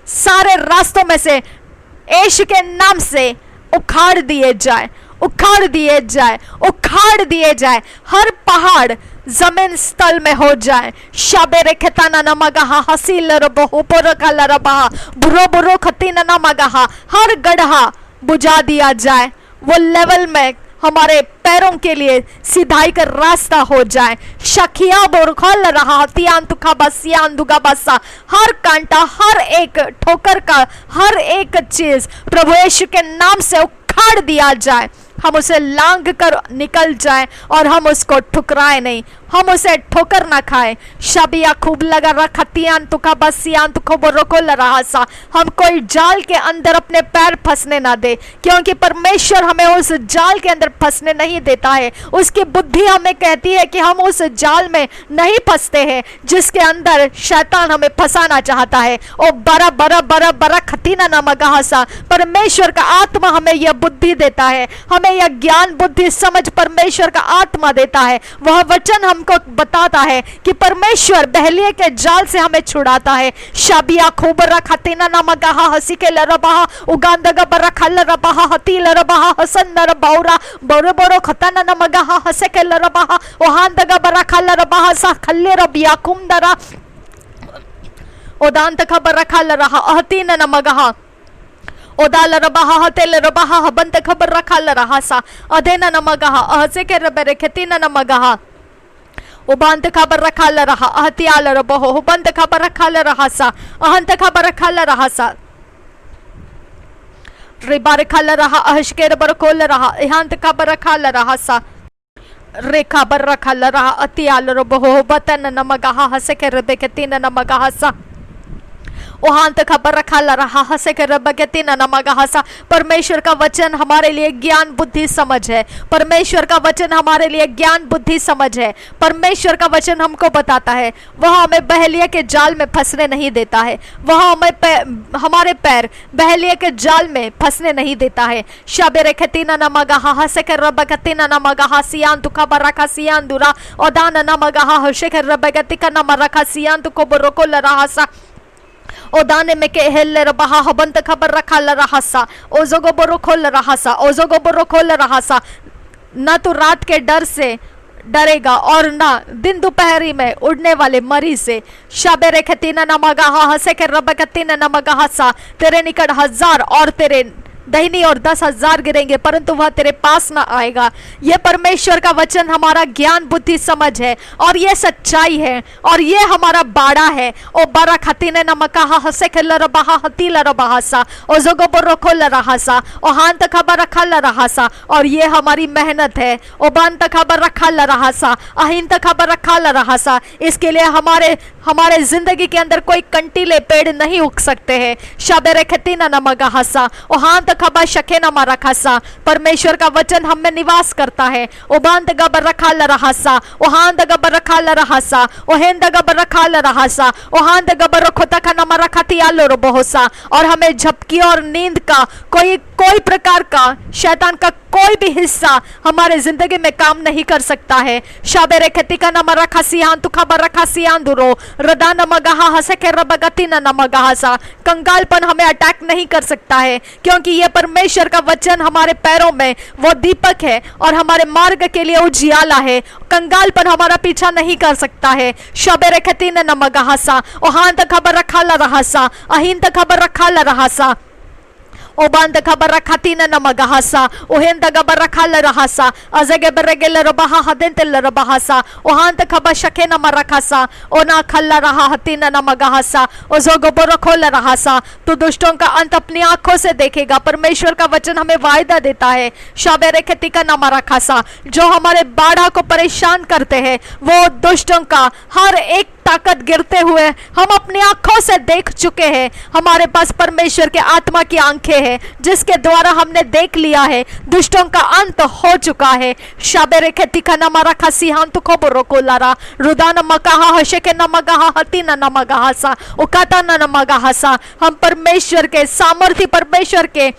[SPEAKER 1] सारे रास्तों में से यीशु के नाम से उखाड़ दिए जाए, उखाड़ दिए जाए, उखाड़ दिए जाए। हर पहाड़ जमीन स्थल में हो जाए। शाबेरे खताना नमगा हसील रबो पोरका लरबा बुरो बुरो खतीना नमगा हर गड्ढा बुझा दिया जाए, वो लेवल में हमारे पैरों के लिए सिधाई का रास्ता हो जाए। शखिया बोरखल रहा तियान तुखा बसियान दुगा बसा हर कांटा, हर एक ठोकर का हर एक चीज प्रभु यीशु के नाम से उखाड़ दिया जाए, हम उसे लांग कर निकल जाएं और हम उसको ठुकराए नहीं, हम उसे ठोकर ना खाएं। शबिया खूब लगा रखतियान तुका बसियान तुको बोरोको लरहा सा, हम कोई जाल के अंदर अपने पैर फंसने ना दे, क्योंकि परमेश्वर हमें उस जाल के अंदर फंसने नहीं देता है। उसकी बुद्धि हमें कहती है कि हम उस जाल में नहीं फंसते हैं जिसके अंदर शैतान हमें फंसाना चाहता है। ओ बरा बरा बरा बरा खतीना नमगा सा, परमेश्वर का आत्मा हमें यह बुद्धि देता है, हमें यह ज्ञान बुद्धि समझ परमेश्वर का आत्मा देता है। वह वचन हमको बताता है कि परमेश्वर बहलिए के जाल से हमें छुड़ाता है। शाबिया खूबरा खतीना नमगा हसी के लरबा उगांदगा बरा खल रबा हती लरबा हसन नर बौरा बोरो बोरो खतना नमगा हसे के लरबा ओहांदगा बरा खल रबा सा खल्ले रबिया कुमदरा ओदांत खबर खल रहा अहतीन नमगा ओदाल रबाहा हतेल रबाहा हबंत खबर रखाल रहा सा अधेन नमगा अहसे के रबरे खतीन नमगा उबांत खबर रखाल रहा अहतियाल रबहो हुबंत खबर रखाल रहा सा अहंत खबर रखाल रहा सा रिबार खाल रहा अहशकेर बरकोल रहा इहांत खबर रखाल रहा सा रेखा बर रखाल रहा अतियाल रबहो बतन नमगा हसे के रबे खतीन नमगा सा ओहांत खबर रखा रहा हसे के रब के तीन नमगा हसा। परमेश्वर का वचन हमारे लिए ज्ञान बुद्धि समझ है, परमेश्वर का वचन हमारे लिए ज्ञान बुद्धि समझ है। परमेश्वर का वचन हमको बताता है, वह हमें बहलिया के जाल में फंसने नहीं देता है, वह हमें हमारे पैर बहलिया के जाल में फंसने नहीं देता है। शबेरे खतीना नमगा हसे के रब के तीन नमगा हसियान तु खबर रखा सियान दुरा ओदान नमगा हसे के रब के तिका नम रखा सियान तु को बरोको लरहा सा ओ दाने में के हेल रहा हबंत खबर रखा रहा सा ओजोगो बोरो खोल रहा सा ओजोगो बोरो खोल रहा सा। न तो रात के डर से डरेगा और ना दिन दोपहरी में उड़ने वाले मरी से। शबेरे खतीना नमगा हसे के रब खतीना नमगा हसा, तेरे निकट 1000 और तेरे दहिनी और 10,000 गिरेंगे परंतु वह तेरे पास ना आएगा। यह परमेश्वर का वचन हमारा ज्ञान बुद्धि समझ है और यह सच्चाई है और यह हमारा बाड़ा है। ओ बारा खतीने नमका हसे खल रबा हती लरबा सा ओ जोगो बोरो खोल रहा सा ओ हांत खबर रखा रहा सा और ये हमारी मेहनत है। ओ बांत खबर रखा रहा सा अहिंत खबर रखा रहा सा। इसके लिए हमारे जिंदगी के अंदर कोई कंटीले पेड़ नहीं उग सकते हैं। शबेरे खतीना नमगा हसा ओ हांत खबा शके न मारा खासा। परमेश्वर का वचन हम में निवास करता है। ओ बांध गबर रखा रहा सा ओ हांद गबर रखा रहा सा ओ हेंद गबर रखा रहा सा ओ हांद गबर खोता खा न मारा खाती आलो रो बहुसा। और हमें झपकी और नींद का कोई प्रकार का शैतान का कोई भी हिस्सा हमारे जिंदगी में काम नहीं कर सकता है। शाबेरे खेती का नम रखा सियान तु खबर रखा सियान दुरो रदा नमगा हसे के रबगति न नमगा हसा। कंगालपन हमें अटैक नहीं कर सकता है क्योंकि यह परमेश्वर का वचन हमारे पैरों में वो दीपक है और हमारे मार्ग के लिए उजियाला है। कंगालपन हमारा पीछा नहीं कर सकता है। शबेरे खेती न नमगा हसा ओ हांत खबर रखा रहा सा अहिंत खबर रखा रहा सा ओ बांध खबर रखाती न नमगा हसा ओ हेंद गबर रखा रहा सा अजगे बरगेल रबहा हदेंत रबहा सा ओ हांत खबर शके न रखा सा ओ ना खल्ला रहा हती न नमगा हसा ओ जो गोबर खोल रहा सा। तो दुष्टों का अंत अपनी आंखों से देखेगा। परमेश्वर का वचन हमें वायदा देता है। शाबेरे खेती का नम रखा सा जो हमारे बाढ़ा को परेशान करते हैं वो दुष्टों का हर एक ताकत गिरते हुए हम अपनी आंखों से देख चुके हैं। हमारे पास परमेश्वर के आत्मा की आंखें हैं जिसके द्वारा हमने देख लिया है दुष्टों का अंत हो चुका है। शाबेरे खेती का नम रखा सिहान तो खोबरो को लारा रुदान मकाहा हशे के नमगा हती न नमगा हसा उकाता न नमगा हसा। हम परमेश्वर के सामर्थ्य परमेश्वर के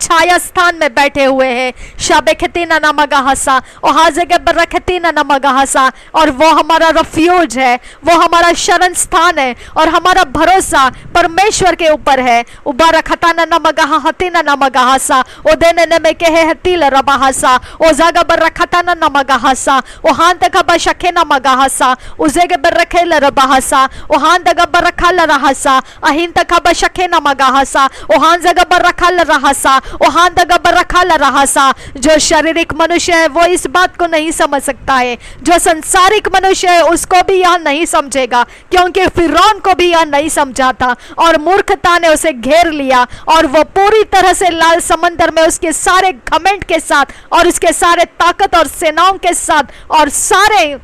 [SPEAKER 1] छाया स्थान में बैठे हुए हैं। शाबे खेती न नमगा हसा और हाजे के बरखती न नमगा हसा और वो हमारा रफ्यूज है, वो हमारा शरण स्थान है और हमारा भरोसा परमेश्वर के ऊपर है। उबारा खता न नमगा हती न नमगा हसा ओ देने ने में कहे हती ल रबा हसा ओ जागा बरखता न नमगा हसा ओ हांत का बशखे नमगा हसा उजे के बरखे ल रबा हसा ओ हांत का बरखा ल रहसा अहिंत का बशखे नमगा हसा ओ हां जगा बरखा ल रहसा वहां दगा रखा रहा सा। जो शारीरिक मनुष्य है वो इस बात को नहीं समझ सकता है, जो संसारिक मनुष्य है उसको भी यह नहीं समझेगा, क्योंकि फिरौन को भी यह नहीं समझा था और मूर्खता ने उसे घेर लिया और वो पूरी तरह से लाल समंदर में उसके सारे घमंड के साथ और उसके सारे ताकत और सेनाओं के साथ और सारे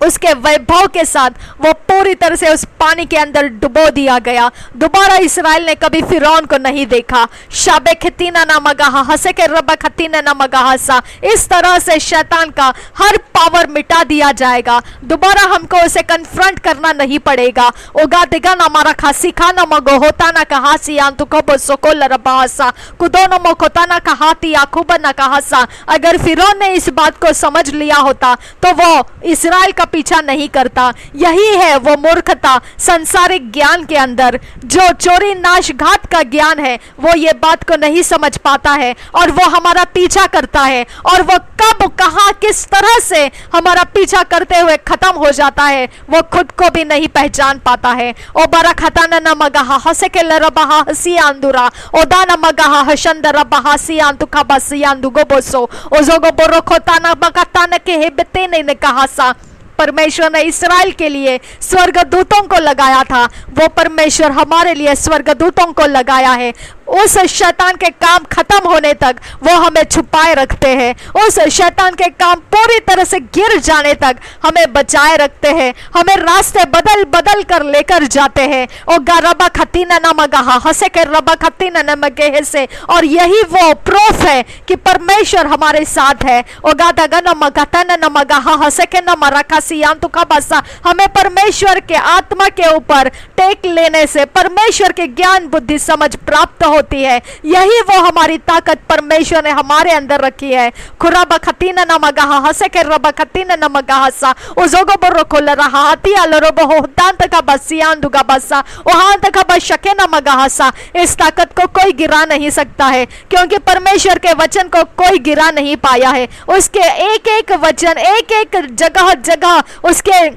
[SPEAKER 1] उसके वैभव के साथ वो पूरी तरह से उस पानी के अंदर डुबो दिया गया। दोबारा इसराइल ने कभी फिरौन को नहीं देखा। शाबे खतीना ना मगाहा हसे के रबा खतीना ना मगाहा। इस तरह से शैतान का हर पावर मिटा दिया जाएगा। दोबारा हमको उसे कन्फ्रंट करना नहीं पड़ेगा। ओगा देगा ना मारा खासी खाना मगो होता ना कहा सियान तो कबो सोको लरबासा कुदो न मोकोता ना कहा तियाकुबा ना कहा। अगर फिरौन ने इस बात को समझ लिया होता तो वो इसराइल का पीछा नहीं करता। यही है वो मूर्खता संसारिक ज्ञान के अंदर, जो चोरी नाश घात का ज्ञान है, वो ये बात को नहीं समझ पाता है और वो हमारा पीछा करता है और वो कब कहां किस तरह से हमारा पीछा करते हुए खत्म हो जाता है वो खुद को भी नहीं पहचान पाता है। ओ बरा खताना न मगाहा हसे के लरबहा हसी आंदुरा ओदा न मगाहा हशंदरा बहासी आंतुका बसी आंदुगो बोसो ओजोगो बोरो खोताना मगाताना के हेबते ने कहा सा। परमेश्वर ने इसराइल के लिए स्वर्गदूतों को लगाया था, वो परमेश्वर हमारे लिए स्वर्गदूतों को लगाया है। उस शैतान के काम खत्म होने तक वो हमें छुपाए रखते हैं, उस शैतान के काम पूरी तरह से गिर जाने तक हमें बचाए रखते हैं, हमें रास्ते बदल बदल कर लेकर जाते हैं। ओ गारबा खतीना न मगाहा हसे के रबा खतीना न मगे से। और यही वो प्रूफ है कि परमेश्वर हमारे साथ है। ओ गादा न मगाता न मगाहा हसे के न मराका सियान तो कबसा। हमें परमेश्वर के आत्मा के ऊपर टेक लेने से परमेश्वर के ज्ञान बुद्धि समझ प्राप्त होती है। यही वो हमारी ताकत परमेश्वर ने हमारे अंदर रखी है। खुराबा खतीना न मगाहा हसे के रबा खतीना न मगाहा सा ओजोगो बोरो खोल रहा हाथी अलरो हो दांत का बसियान दुगा बसा वहां तक बशके न मगाहा सा। इस ताकत को कोई गिरा नहीं सकता है, क्योंकि परमेश्वर के वचन को कोई गिरा नहीं पाया है। उसके एक एक वचन, एक एक जगह जगह उसके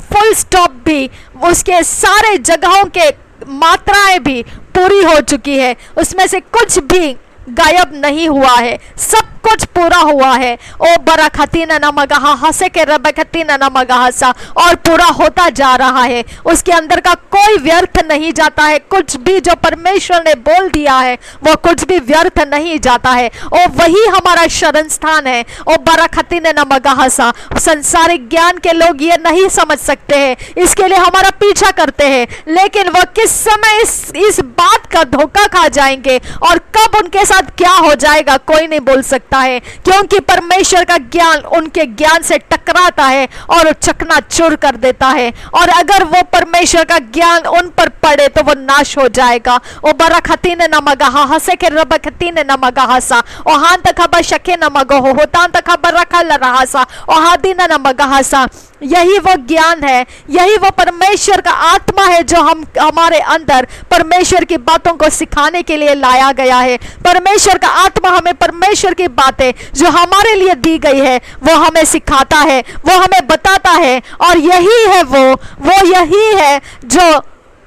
[SPEAKER 1] फुल स्टॉप भी, उसके सारे जगहों के मात्राएं भी पूरी हो चुकी है। उसमें से कुछ भी गायब नहीं हुआ है, सब कुछ पूरा हुआ है। ओ बरा खतीना न मगाहा हसे के रब खतीना न मगाहा सा। और पूरा होता जा रहा है, उसके अंदर का कोई व्यर्थ नहीं जाता है। कुछ भी जो परमेश्वर ने बोल दिया है वो कुछ भी व्यर्थ नहीं जाता है। ओ वही हमारा शरण स्थान है। ओ बरा खतीना न मगाहा सा। संसारिक ज्ञान के लोग ये नहीं समझ सकते हैं, इसके लिए हमारा पीछा करते हैं, लेकिन वो किस समय इस बात का धोखा खा जाएंगे और कब उनके साथ क्या हो जाएगा कोई नहीं बोल सकता है, क्योंकि परमेश्वर का ज्ञान उनके ज्ञान से टकराता है और चकनाचूर कर देता है। और अगर वो परमेश्वर का ज्ञान उन पर पड़े तो वो नाश हो जाएगा। ओ बरा खतीने न मगाहा हसे के रब खतीने न मगाहा सा ओ हां तक खबर शके न मगो होता तक खबर रखा रहा सा ओ हादी न मगाहा सा। यही वो ज्ञान है, यही वो परमेश्वर का आत्मा है जो हमारे अंदर परमेश्वर की बातों को सिखाने के लिए लाया गया है। परमेश्वर का आत्मा हमें परमेश्वर की बातें जो हमारे लिए दी गई है वो हमें सिखाता है, वो हमें बताता है। और यही है वो यही है जो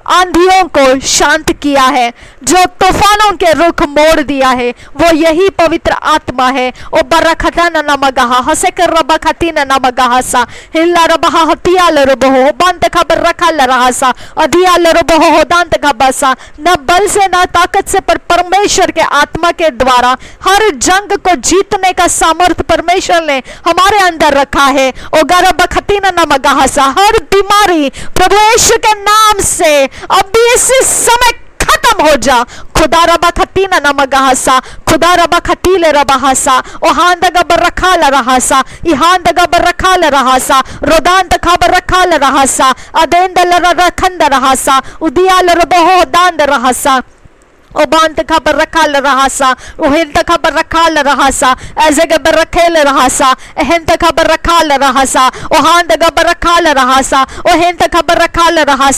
[SPEAKER 1] आंधियों को शांत किया है, जो तूफानों के रुख मोड़ दिया है, वो यही पवित्र आत्मा है। ओ बरा खताना न मगाहा हसे कर रबा खतीना न मगाहा सा हिल्ला रबहा हतिया लरबो हो बंत खबर रखा लरहा सा अधिया लरबो हो दांत खबसा। न बल से न ताकत से, पर परमेश्वर के आत्मा के द्वारा हर जंग को जीतने का सामर्थ्य परमेश्वर ने हमारे अंदर रखा है। ओ गरबा खतीना न मगाहा सा। हर बीमारी प्रभु यीशु के नाम से अभी इसी समय खत्म हो जा। खुदा रबा खतीना न मगाहा खुदा रबा खतीले रबाहा ओ हांद गबर रखाल रहा इहांद गबर रखाल रहा रोदांत खबर रखाल रहा अदेंद रखंद रहा उदियाल रबहो दांद रहा ओ बांत खबर रखाल रहा ओहेंत खबर रखाल रहा ऐसे गबर रखेल रहा एहंत खबर रखाल रहा ओ हांद गबर रखाल रहा ओहेंत खबर रखाल रहा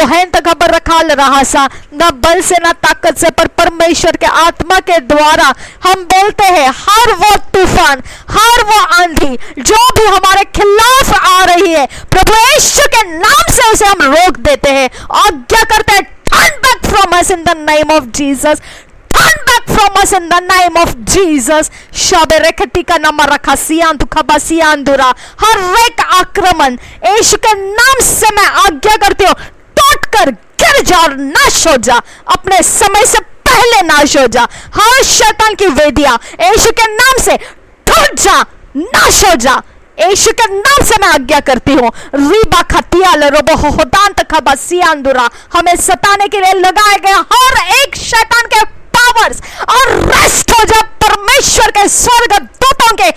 [SPEAKER 1] ओहेंत खबर रखाल रहा। न बल से न ताकत से, पर परमेश्वर के आत्मा के द्वारा हम बोलते हैं हर वो तूफान, हर वो आंधी जो भी हमारे खिलाफ आ रही है, प्रभु यीशु के नाम से उसे हम रोक देते हैं, आज्ञा करते हैं, turn back from us in the name of Jesus, turn back from us in the name of Jesus. Shabereketika namarakaसियांतु खबासियांदुरा, हर एक आक्रमण यीशु के नाम से मैं आज्ञा करती हूँ, टूट कर गिर जा और नाश हो जा, अपने समय से पहले नाश हो जा। हर शैतान की वेदियां यीशु के नाम से टूट जा, नाश हो जा। यीशु के नाम से मैं आज्ञा करती हूँ। रीबा खतियाल रोबो होदांत खबासियांदुरा, हमें सताने के लिए लगाए गए हर एक शैतान के पावर्स और रेस्ट हो जा परमेश्वर के स्वर्गदूतों के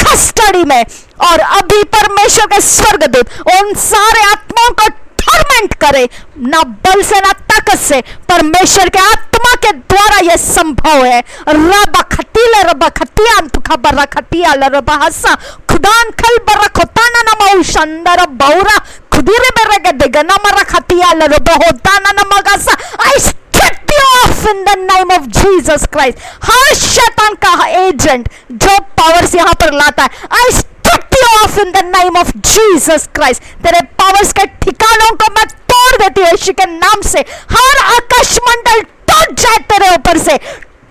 [SPEAKER 1] कस्टडी में। और अभी परमेश्वर के स्वर्गदूत उन सारे आत्माओं को टॉर्मेंट करे, ना बल से ना ताकत से, परमेश्वर के आत्मा के द्वारा यह संभव है। रबा खतीला रबा खतियान तु खबर खतिया रबा हसा खुदान खल बर खोताना ना मौशंदर बौरा खुदिरे बेरगे देगना मरा खतिया रबा होताना ना मगासा। आई strip you off in the name of Jesus Christ। हर शैतान का एजेंट जो पावर्स यहाँ पर लाता है, आई strip you off in the name of Jesus Christ। तेरे पावर्स के ठिकानों को मैं तोड़ देती हूँ यीशु के नाम से। हर आकाश मंडल टूट जाए तेरे ऊपर से,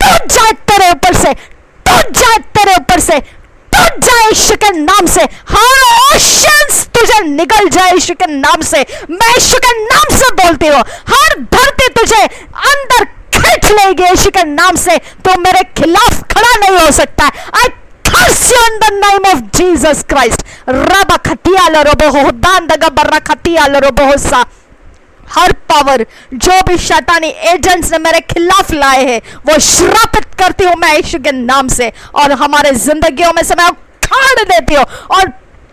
[SPEAKER 1] टूट जाए तेरे ऊपर से, टूट जाए तेरे ऊपर से, टूट जाए यीशु के नाम से। हर ओशंस तुझे निगल जाए यीशु के नाम से। मैं यीशु के नाम से बोलती हूँ, हर धरती तुझे अंदर खींच लेगी यीशु के नाम से। तो मेरे खिलाफ खड़ा नहीं हो सकता है। आई curse you in the name of Jesus Christ। Rava खतियाल robo होदान दगा बर्रा खतियाल रोबो होसा। हर पावर जो भी शैतानी एजेंट्स ने मेरे खिलाफ लाए हैं, वो श्रापित करती हूँ मैं यीशु के नाम से। और हमारे जिंदगियों में से मैं उखाड़ देती हूँ और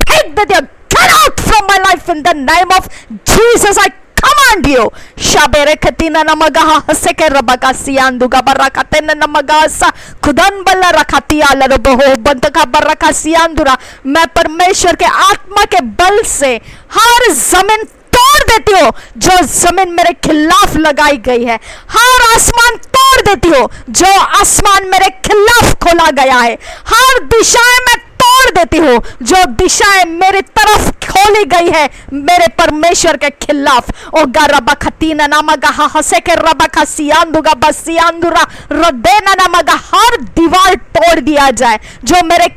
[SPEAKER 1] फेंक देती हूँ। Get out from my life in the name of Jesus। I command you। शाबेरे खतीना नमगा हसे के रबका सियांदुगा बर्रा खतेन नमगा सा खुदन बल्ला रखतिया लरबो बंद का बर्रा का सियांदुरा। मैं परमेश्वर के आत्मा के बल से हर जमीन तोड़ देती हो जो जमीन मेरे खिलाफ लगाई गई है। हर आसमान तोड़ देती हो जो आसमान मेरे खिलाफ खोला गया है। हर दिशाएं में तोड़ देती हूँ जो दिशाएं मेरी तरफ खोली गई है मेरे परमेश्वर के खिलाफ। ओ गरबा खतीना नामगा हसे के रबा का सियांदुगा बसियांदुरा रदेना नामगा। हर दीवार तोड़ दिया जाए जो मेरे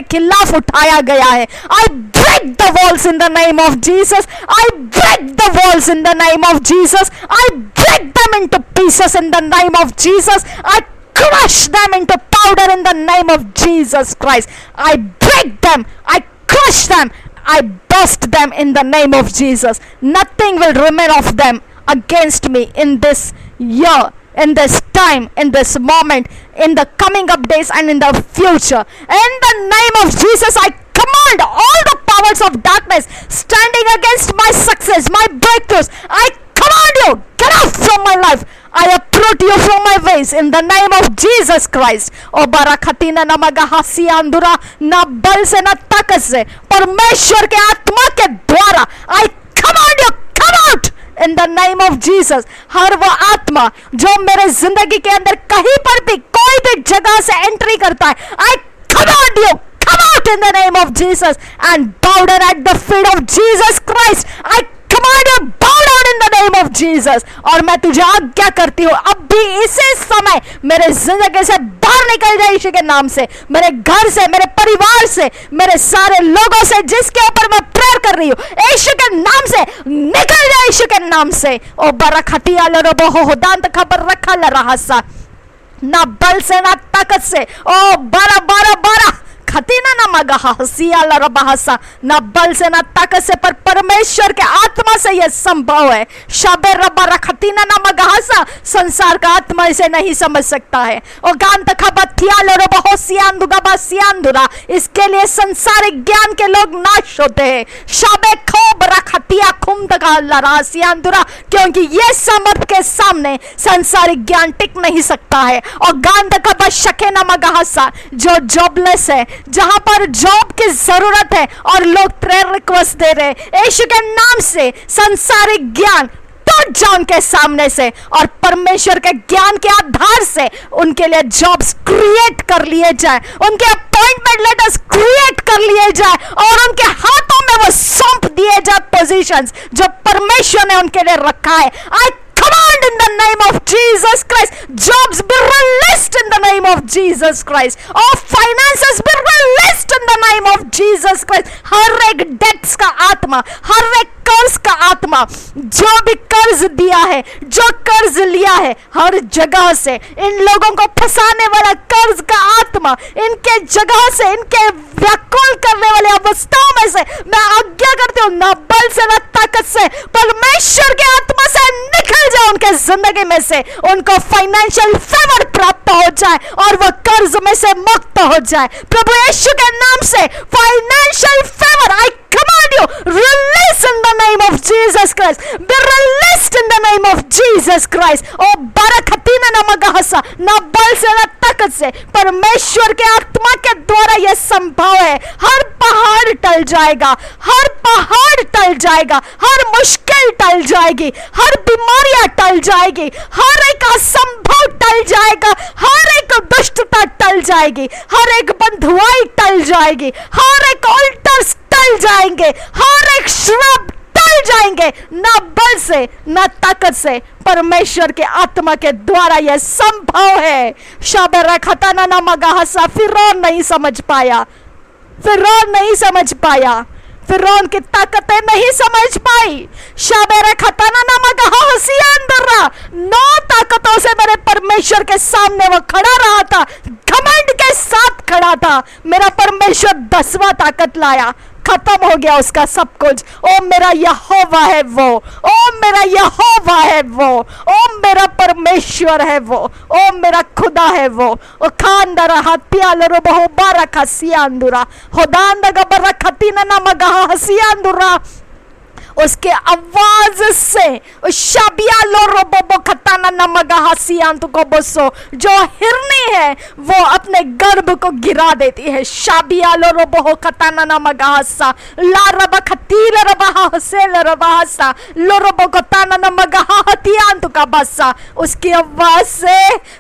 [SPEAKER 1] खिलाफ उठाया गया है। आई break the walls in the name of Jesus। I break the walls in the name of Jesus। I break them into pieces in the name of Jesus। I crush them into powder in the name of Jesus Christ। I break them, I crush them, I burst them in the name of Jesus। Nothing will remain of them against me in this year, in this time, in this moment, in the coming up days and in the future। In the name of Jesus, I command all the powers of darkness standing against my success, my breakthroughs, I command you, get out from my life। I uproot you from my ways in the name of Jesus Christ। ओ बराखतीना नमगा हसियांदुरा, ना बल से ना ताकत से, परमेश्वर के आत्मा के द्वारा I command you, come out in the name of Jesus। हर वो आत्मा जो मेरे जिंदगी के अंदर कहीं पर भी कोई भी जगह से एंट्री करता है, I command you, come out in the name of Jesus and bow down at the feet of Jesus Christ। I command you, bow down in the name of Jesus। और मैं तुझे आज्ञा करती हूँ अब भी इसी समय मेरे जिंदगी से बाहर निकल जाए यीशु के नाम से, मेरे घर से, मेरे परिवार से, मेरे सारे लोगों से जिसके ऊपर मैं प्रेयर कर रही हूँ, यीशु के नाम से निकल जाए यीशु के नाम से। ओ बरखतिया लरबो होदांत खबर रखा ल रहा सा, ना बल से ना ताकत से। ओ बारा बारा बारा खतीना ना मगा हसिया लरबहसा, ना बल से ना ताकत से पर परमेश्वर के आत्मा से यह संभव है। शबे रबा रखतीना ना मगा हसा, संसार का आत्मा इसे नहीं समझ सकता है। ओ गांत खबथिया लरबहो सियांदुगा बसियांदुरा, इसके लिए संसारिक ज्ञान के लोग नाश होते हैं। शबे खोब रखतिया खुम तका लरा सियांदुरा, क्योंकि ये समर्थ के सामने संसारिक ज्ञान टिक नहीं सकता है। और गांत खब शके ना मगा हसा, जो जॉबलेस है, जहां पर जॉब की जरूरत है और लोग प्रेयर रिक्वेस्ट दे रहे हैं, यीशु के नाम से संसारिक ज्ञान टूट जाए उनके सामने से और परमेश्वर के ज्ञान के आधार से उनके लिए जॉब्स क्रिएट कर लिए जाए, उनके अपॉइंटमेंट लेटर्स क्रिएट कर लिए जाए और उनके हाथों में वो सौंप दिए जाए पोजीशंस जो परमेश्वर ने उनके लिए रखा है। आई command in the name of Jesus Christ, jobs be released released in the name of Jesus Christ. All finances be released in the name of Jesus Christ. हर एक डेट्स का आत्मा, हर एक कर्ज का आत्मा, जो भी कर्ज दिया है, जो कर्ज लिया है, हर जगह से इन लोगों को फंसाने वाला कर्ज का आत्मा, इनके जगह से, इनके व्याकुल करने वाले अवस्थाओं में से मैं आज्ञा करती हूँ, ना बल से ना ताकत से, परमेश्वर के आत्मा से निकल जाए उनके जिंदगी में से, उनको फाइनेंशियल फेवर प्राप्त हो जाए और वो कर्ज में से मुक्त हो जाए। प्रभु यीशु के नाम से financial favour, I command you, release in the name of Jesus Christ. Be released in the name of Jesus Christ. ओ बरकतीना ना मगहसा, ना बल से ना ताकत से, परमेश्वर के आत्मा के द्वारा यह संभव है। हर पहाड़ टल जाएगा, हर पहाड़ टल जाएगा, हर मुश्किल टल जाएगी, हर बीमारियां टल जाएगी, हर एक असंभव टल जाएगा, हर एक दुष्टता टल जाएगी, हर एक बंधुआई टल जाएगी, हर एक ऑल्टर्स टल जाएंगे, हर एक श्राप टल जाएंगे। ना बल से ना ताकत से, परमेश्वर के आत्मा के द्वारा यह संभव है। शाबेरा खताना ना मगाहसा, फिरौन नहीं समझ पाया, फिरौन नहीं समझ पाया, फिरौन की ताकतें नहीं समझ पाई। शाबेरा खताना ना मगाहसिया अंदर 9 ताकतों से मेरे परमेश्वर के सामने वो खड़ा रहा था, घमंड के साथ खड़ा था। मेरा परमेश्वर 10वां ताकत लाया, खत्म हो गया उसका सब कुछ। ओ मेरा यहोवा है वो, ओ मेरा यहोवा है वो, ओ मेरा परमेश्वर है वो, ओ मेरा खुदा है वो। ओ खांदरा हत्यालरो बहु बारक हसियांदुरा होदांदगा बरक हतीना नमगा हसियांदुरा। उसके आवाज से शाबिया लोरो बोबो खताना नमगा हसियांतु को बसो, जो हिरनी है वो अपने गर्भ को गिरा देती है। शाबिया लोरो बोहो खताना नमगा हसा ला रबा खतीला रबा हसेल रबा हसा लोरो बो खताना नमगा हतियांतु का बसा। उसकी आवाज से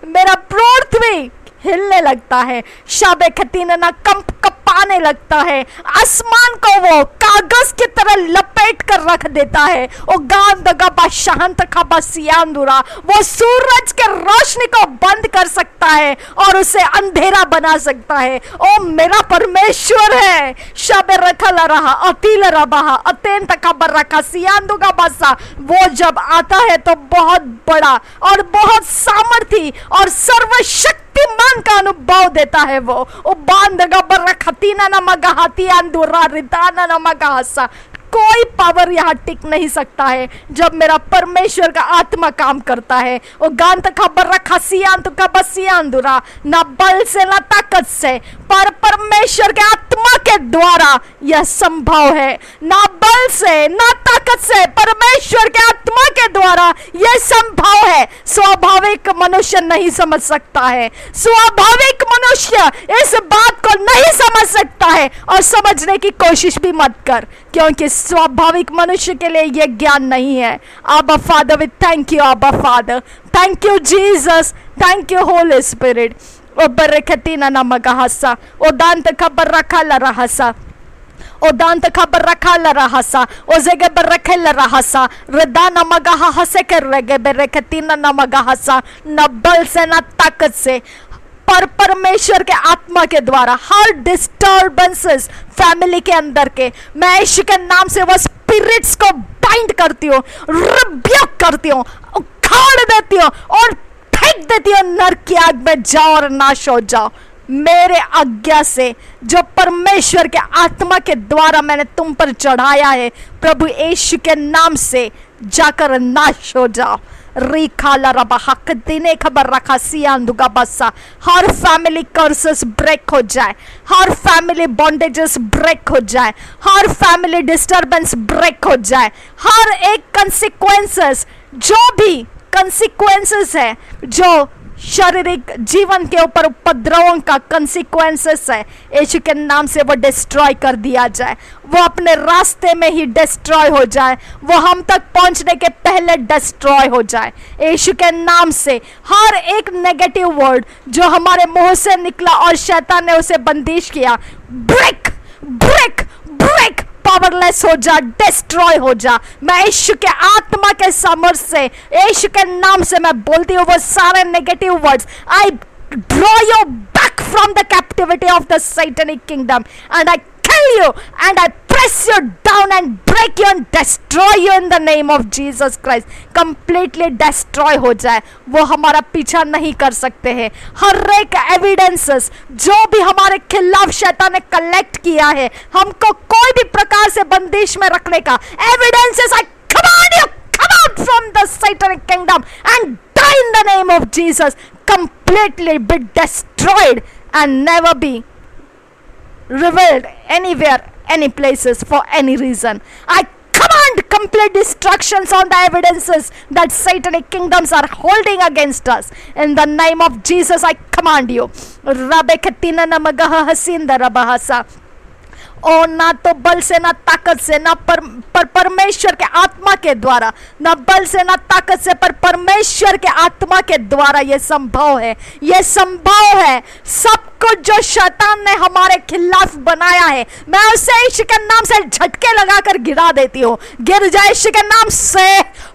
[SPEAKER 1] मेरा पृथ्वी हिलने लगता है, शाबे खतीना ना कपाने लगता है, आसमान को वो कागज की तरह लपेट कर रख देता है। ओ गांदगा बाशांत खबा सियांदुरा, वो सूरज के रोशनी को बंद कर सकता है और उसे अंधेरा बना सकता है। ओ मेरा परमेश्वर है। शाबे रखल रहा अतिल रहा अत्यंत खबर रखा सियांदुगा बसा। वो जब आता है तो बहुत बड़ा और बहुत सामर्थी और सर्वशक्तिमान का अनुभव देता है। वो बांधगा बर्रा खतीना ना मगाहती अंदुरा रिताना ना मगाहसा। कोई पावर यहाँ टिक नहीं सकता है जब मेरा परमेश्वर का आत्मा काम करता है। वो गांत खबर रखा सियांत का बसियांदुरा, ना बल से ना ताकत से, पर परमेश्वर के आत्मा के द्वारा यह संभव है। ना बल से ना ताकत से, परमेश्वर के आत्मा के द्वारा यह संभव है। स्वाभाविक मनुष्य नहीं समझ सकता है, स्वाभाविक मनुष्य इस बात को नहीं समझ सकता है और समझने की कोशिश भी मत कर, क्योंकि स्वाभाविक मनुष्य के लिए यह ज्ञान नहीं है। आबा फादर, वी थैंक यू आबा father, thank you Jesus, thank you holy spirit. ओ बरकतीना ना मगाहसा, ओ दांत खबर रखा ला रहसा, ओ दांत खबर रखा ला रहसा, ओ जगह पर रखे ला रहसा, रदा ना मगाहा हसे कर रगे बरकतीना ना मगाहसा। न बल से ना ताकत से, पर परमेश्वर के आत्मा के द्वारा हर डिस्टर्बेंसेस फैमिली के अंदर के, मैं यीशु के नाम से वो स्पिरिट्स को बाइंड करती हूँ, रिब्यूक करती हूँ, उखाड़ देती हूँ और फेंक देती हूँ नरक की आग में। जाओ और नाश हो जाओ मेरे आज्ञा से, जो परमेश्वर के आत्मा के द्वारा मैंने तुम पर चढ़ाया है। प्रभु यीशु के नाम से जाकर नाश हो जाओ। रिखाला रबा हक दिने खबर रखा सियांदुगा बसा। हर फैमिली कर्सेस ब्रेक हो जाए, हर फैमिली बॉन्डेजेस ब्रेक हो जाए, हर फैमिली डिस्टर्बेंस ब्रेक हो जाए। हर एक कंसिक्वेंसेस, जो भी कंसिक्वेंसेस है, जो शारीरिक जीवन के ऊपर उपद्रवों का कंसिक्वेंसेस है, यीशु के नाम से वो डिस्ट्रॉय कर दिया जाए। वो अपने रास्ते में ही डिस्ट्रॉय हो जाए, वो हम तक पहुंचने के पहले डिस्ट्रॉय हो जाए यीशु के नाम से। हर एक नेगेटिव वर्ड जो हमारे मुंह से निकला और शैतान ने उसे बंदिश किया, ब्रेक ब्रेक ब्रेक, पावरलेस हो जा, डिस्ट्रॉय हो जा। मैं यीशु के आत्मा के सामर्थ्य से, यीशु के नाम से मैं बोलती हूँ वो सारे negative words, I draw you back from the captivity of the satanic kingdom, and I kill you, and I press you down and break you and destroy you in the name of Jesus Christ. Completely destroy हो जाए, वो हमारा पीछा नहीं कर सकते हैं. हर एक एविडेंसेस जो भी हमारे खिलाफ शैतान ने कलेक्ट किया है, हमको कोई भी प्रकार से बंदिश में रखने का evidences, I command you, come out from the satanic kingdom and die in the name of Jesus. Completely be destroyed and never be revealed anywhere, any places, for any reason. I command complete destructions on the evidences that satanic kingdoms are holding against us. In the name of Jesus, I command you. Rabbe katina namagaha hasinda rabahasa. और ना तो बल से, ना ताकत से, ना पर परमेश्वर के आत्मा के द्वारा, ना बल से, ना ताकत से, पर परमेश्वर के आत्मा के द्वारा ये संभव है. ये संभव है. सब कुछ जो शैतान ने हमारे खिलाफ बनाया है, मैं उसे यीशु के नाम से झटके लगाकर गिरा देती हूँ. गिर जाए यीशु के नाम से.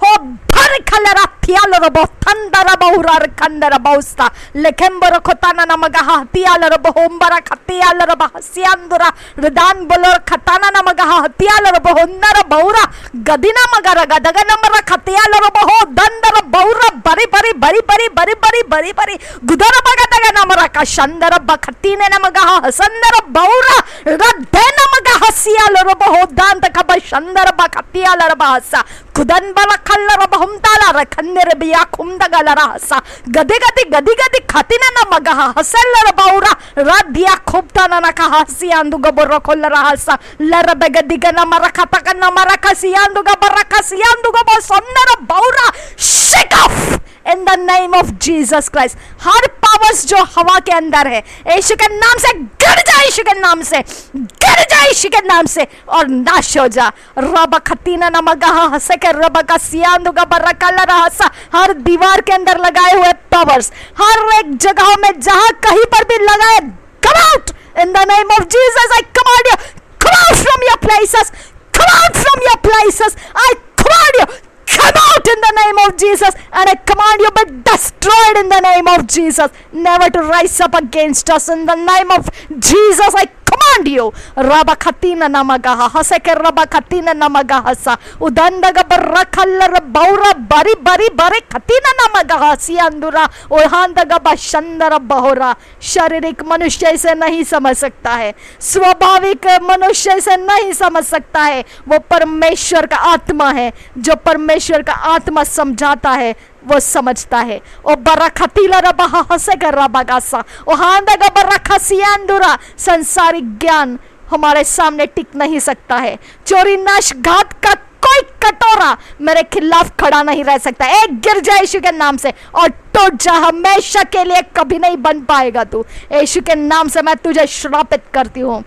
[SPEAKER 1] हो भर खलरा थियाल रबो थंदरा बहुरार खंदरा बहुस्ता लेखेंबर खोताना नमगहा हतियाल रबो होंबरा खतियाल रबो हसियांदुरा रदान बोलो खताना नमगहा हतियाल रबो होंदरा बहुरा गदिना मगरा गदगा नमरा खतियाल रबो हो दंदरा बहुरा बरी बरी बरी बरी बरी बरी बरी बरी गुदरा बगदगा नमरा का शंदरा बखतीने नमगहा हसंदरा बहुरा रदे नमगहा हसियाल रबो हो दान तक शंदरा बखतियाल रबो हसा खुदन बला खल्लर बहुमताला रखन्नेर बिया खुमदगला रहसा गदे गदे गदे गदे खातिना न मगहा हसलर बाउरा रादिया खुबताना न कहा सियांदु गबर खोल रहसा लर बेगदिगा न मरखा तक न मरखा सियांदु गबर रखा सियांदु गबर सन्नर बाउरा shake off in the name of Jesus Christ. हर पावर्स जो हवा के अंदर है, यीशु के नाम से गिर जा, यीशु के नाम से गिर जा, यीशु के नाम से और नाश हो जा. रब खतीना नमगहा हसे के रब का सियांदु का बरकला रहसा. हर दीवार के अंदर लगाए हुए पावर्स, हर एक जगह में जहां कहीं पर भी लगाए, come out in the name of Jesus. I command you, come out from your places, come out from your places. I command you, come out in the name of Jesus, and I command you be destroyed in the name of Jesus, never to rise up against us. In the name of Jesus, I command you. Raba khatina namagaha haseke raba khatina namagaha sa udandaga barrakhallar baura bari bari bari khatina namagaha siandura ohandaga bashandara bahora. शारीरिक मनुष्य इसे नहीं समझ सकता है, स्वाभाविक मनुष्य इसे नहीं समझ सकता है. वो परमेश्वर का आत्मा है. जो परमेश्वर का आत्मा समझाता है वो समझता है. ओ बरखतीला रबा हसे कर रबागासा ओ हांदगा बरखसियांदुरा. संसारिक ज्ञान हमारे सामने टिक नहीं सकता है. चोरी नाश घात का कोई कटोरा मेरे खिलाफ खड़ा नहीं रह सकता. एक गिर जाए यीशु के नाम से और टूट जा, हमेशा के लिए कभी नहीं बन पाएगा तू. यीशु के नाम से मैं तुझे श्रापित करती हूँ.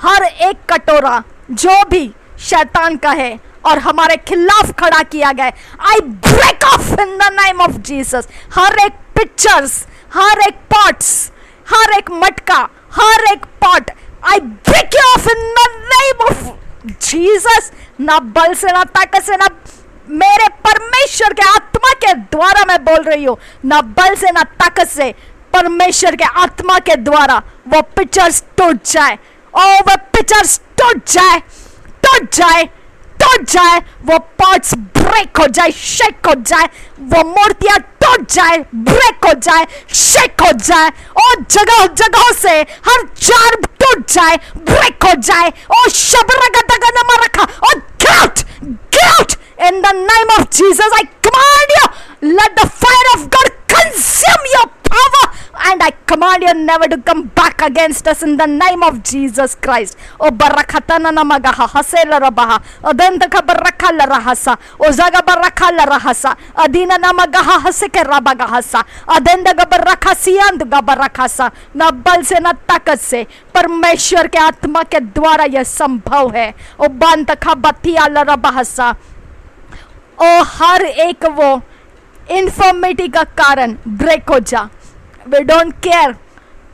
[SPEAKER 1] हर एक कटोरा जो भी शैतान का है और हमारे खिलाफ खड़ा किया गया, I break off in the name of Jesus. हर एक पिक्चर्स, हर एक पॉट्स, हर एक मटका, हर एक pot, I break off in the name of Jesus. ना बल से, ना ताकत से, ना मेरे परमेश्वर के आत्मा के द्वारा मैं बोल रही हूँ. ना बल से, ना ताकत से, परमेश्वर के आत्मा के द्वारा वो पिक्चर्स टूट जाए. ओ वो पिक्चर्स टूट जाए, टूट जाए, टूट जाए. वो पॉट्स ब्रेक हो जाए, शेक हो जाए. वो मूर्तियां टूट जाए, ब्रेक हो जाए, शेक हो जाए. और जगह जगह से हर जार टूट जाए, ब्रेक हो जाए. और शबरगदगनमा रखा और get out in the name of Jesus. I command you, let the fire of God consume your power, and I command you never to come back against us in the name of Jesus Christ. O barakatana namagaha hasela rabaha adanta ka barakala rahasa o zaga barakala rahasa adina namagaha haseke rabagahasa adenda ga barakasiand ga barakasa. ना बल से, ना ताकत से, परमेश्वर के आत्मा के द्वारा यह संभव है. ओ बंत खा बतिया लरबहसा. ओ हर एक वो इन्फॉर्मिटी का कारण ब्रेक हो जा. वी डोंट केयर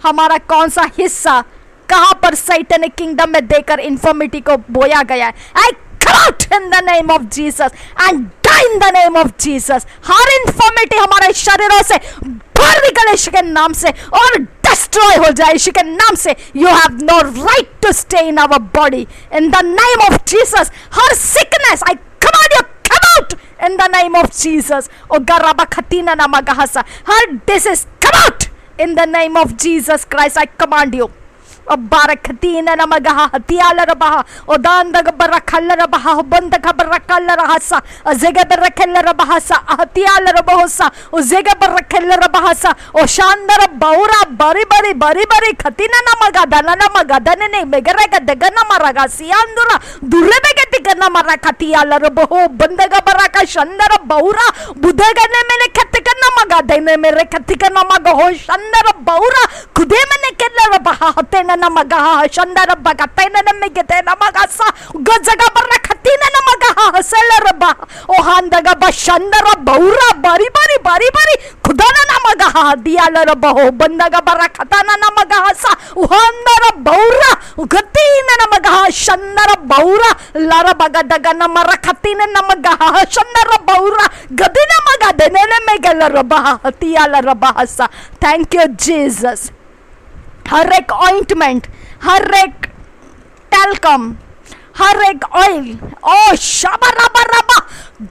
[SPEAKER 1] हमारा कौन सा हिस्सा कहां पर सैतानिक किंगडम में देकर इन्फॉर्मिटी को बोया गया है. I come out in the name of Jesus and in the name of Jesus. हर इंफॉर्मिटी हमारे शरीरों से बाहर निकले यीशु के नाम से और डिस्ट्रॉय हो जाए यीशु के नाम से। You have no right to stay in our body in the name of Jesus. हर sickness I command you come out in the name of Jesus. O garaba khatina namagahasa. Her disease come out in the name of Jesus Christ. I command you. O barakatina namagaha hatiala rabaha. O danda barakalla rabaha. O bandaka barakalla rahasa. O zega barakalla rabahasa. Hatiala rabahosa. O zega barakalla rabahasa. O shandara baura bari bari bari bari khatina namagada namagada ne megarega degana maraga siandura durrebege degana marakatiala rabaho bandaga baraka shandara baura budegane mene khatikana magada ne mere khatikana magaho shandara baura kude mene kella rabaha hatena namagaha shandara bagatena nemegete namagasa gazaga barakhatina namagaha sela rabaha o handaga bashandara baura bari bari bari bari khudana namagaha diala rabaho bandaga barakhatana namagaha sa uhandara baura ugatina namagaha shandara baura lara bagadaga namarakhatina namagaha shandara baura gadina magadene nemegela rabaha diala rabaha sa। Thank you Jesus। हर एक ointment, हर एक talcum, हर एक oil, ओ शाबराबा रबा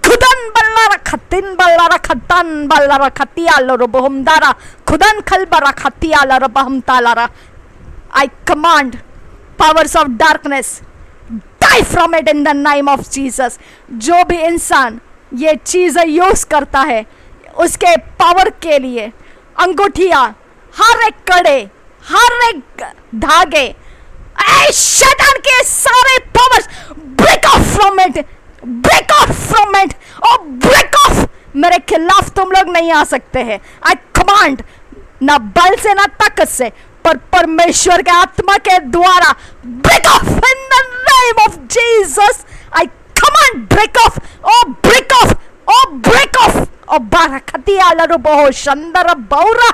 [SPEAKER 1] खुदन बल्लारा खतिन बल्लारा खतन बल्लारा खतियाल रबहम दारा खुदन खलबरा खतियाल रबहम तालारा। I command powers of darkness die from it in the name of Jesus. जो भी इंसान ये चीज़ें यूज करता है उसके पावर के लिए अंगूठियाँ, हर एक कड़े, हर एक धागे, शैतान के सारे powers break off from it, break off from it, और ब्रेक ऑफ। मेरे खिलाफ तुम लोग नहीं आ सकते हैं। आई कमांड, ना बल से ना ताकत से, पर परमेश्वर के आत्मा के द्वारा break off in the name of Jesus. I command break off, oh break off, oh break off. ओ बारखतिया लरुबो शंदर बौरा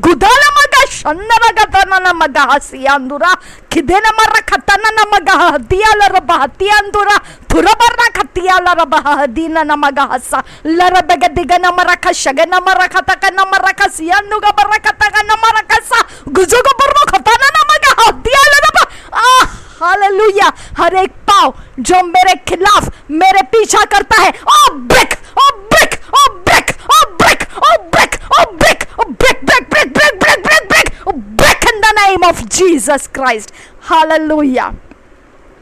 [SPEAKER 1] गुदला मगा शंदर गदना मगा हसियांदुरा खिदेना मरा खतना न मगा हदिया लरबा हतियांदुरा थुरबरा खतिया लरबा हदीना न मगा हसा लरबग दिगना मरा खशगना मरा खतका न मरा खसियांदुगा बरा खतका न मरा खसा गुजुगो बरनो खतना न मगा हदिया लरबा। हालेलुया। हर एक पाव जो मेरे खिलाफ मेरे पीछा करता है, oh break, oh break, oh break, oh break, oh break, oh break, oh break, break, break, break, break, break, break, oh break in the name of Jesus Christ. Hallelujah.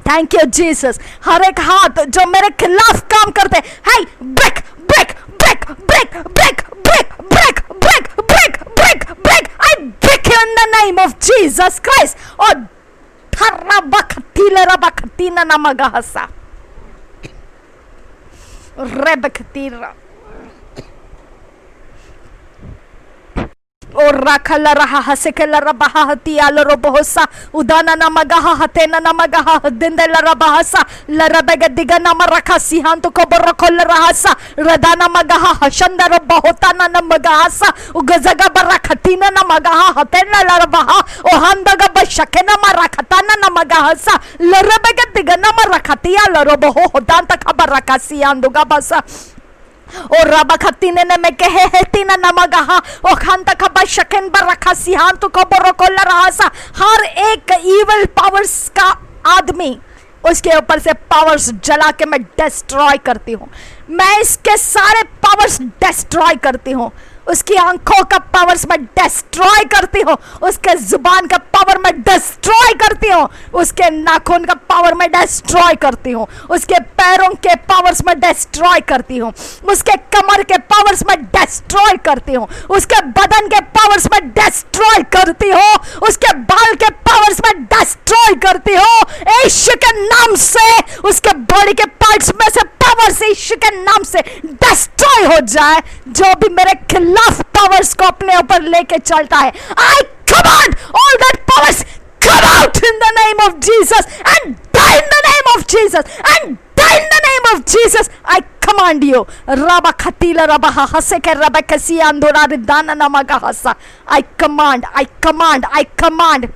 [SPEAKER 1] Thank you Jesus. हर एक हाथ जो मेरे खिलाफ काम करते हैं, हाय break, break, break, break, break, break, break, break, break, break, break, I break you in the name of Jesus Christ. और Rabakatina namagahasa. Rebekatira. O rakala raha hasekela rabaha hatia lorobosa udana namagaha hatena namagaha dindela rabahasa la rabega diga namaraka sihantu koborokol rahasa radana magaha hashanda robahotana namagahasa ugazaga barakatina namagaha hatena larabaha o handaga bashakena marakatana namagahasa la rabega diga namarakatia loroboho hodanta kabaraka sihanduga basa और रबा खतीने ने में कहे हेतीना नमगाहा और खानता खबा शकेन बरखा Sheehan तो कबरो कोल्ला रहासा। हर एक evil powers का आदमी उसके ऊपर से पावर्स जला के मैं डिस्ट्रॉय करती हूँ। मैं इसके सारे पावर्स डिस्ट्रॉय करती हूँ। उसकी आंखों का पावर्स मैं डिस्ट्रॉय करती हूँ। उसके जुबान का पावर मैं डिस्ट्रॉय करती हूँ। उसके नाखून का पावर मैं डिस्ट्रॉय करती हूँ। उसके पैरों के पावर्स मैं डिस्ट्रॉय करती हूँ। उसके कमर के पावर्स मैं डिस्ट्रॉय करती हूँ। उसके बदन के पावर्स मैं डिस्ट्रॉय करती हूँ। उसके बाल के पावर्स मैं डिस्ट्रॉय करती हूँ यीशु के नाम से। उसके बॉडी के पार्ट्स में से पावर्स यीशु के नाम से डिस्ट्रॉय हो जाए। जो भी मेरे खिलाफ पावर्स को अपने ऊपर लेके चलता है, I command all that powers come out in the name of Jesus and die in the name of Jesus and die in the name of Jesus. I command you रबा खतीला रबा हसे के रबा कसी अंदोरा रिदाना नमगा हसा। आई command, I command, I command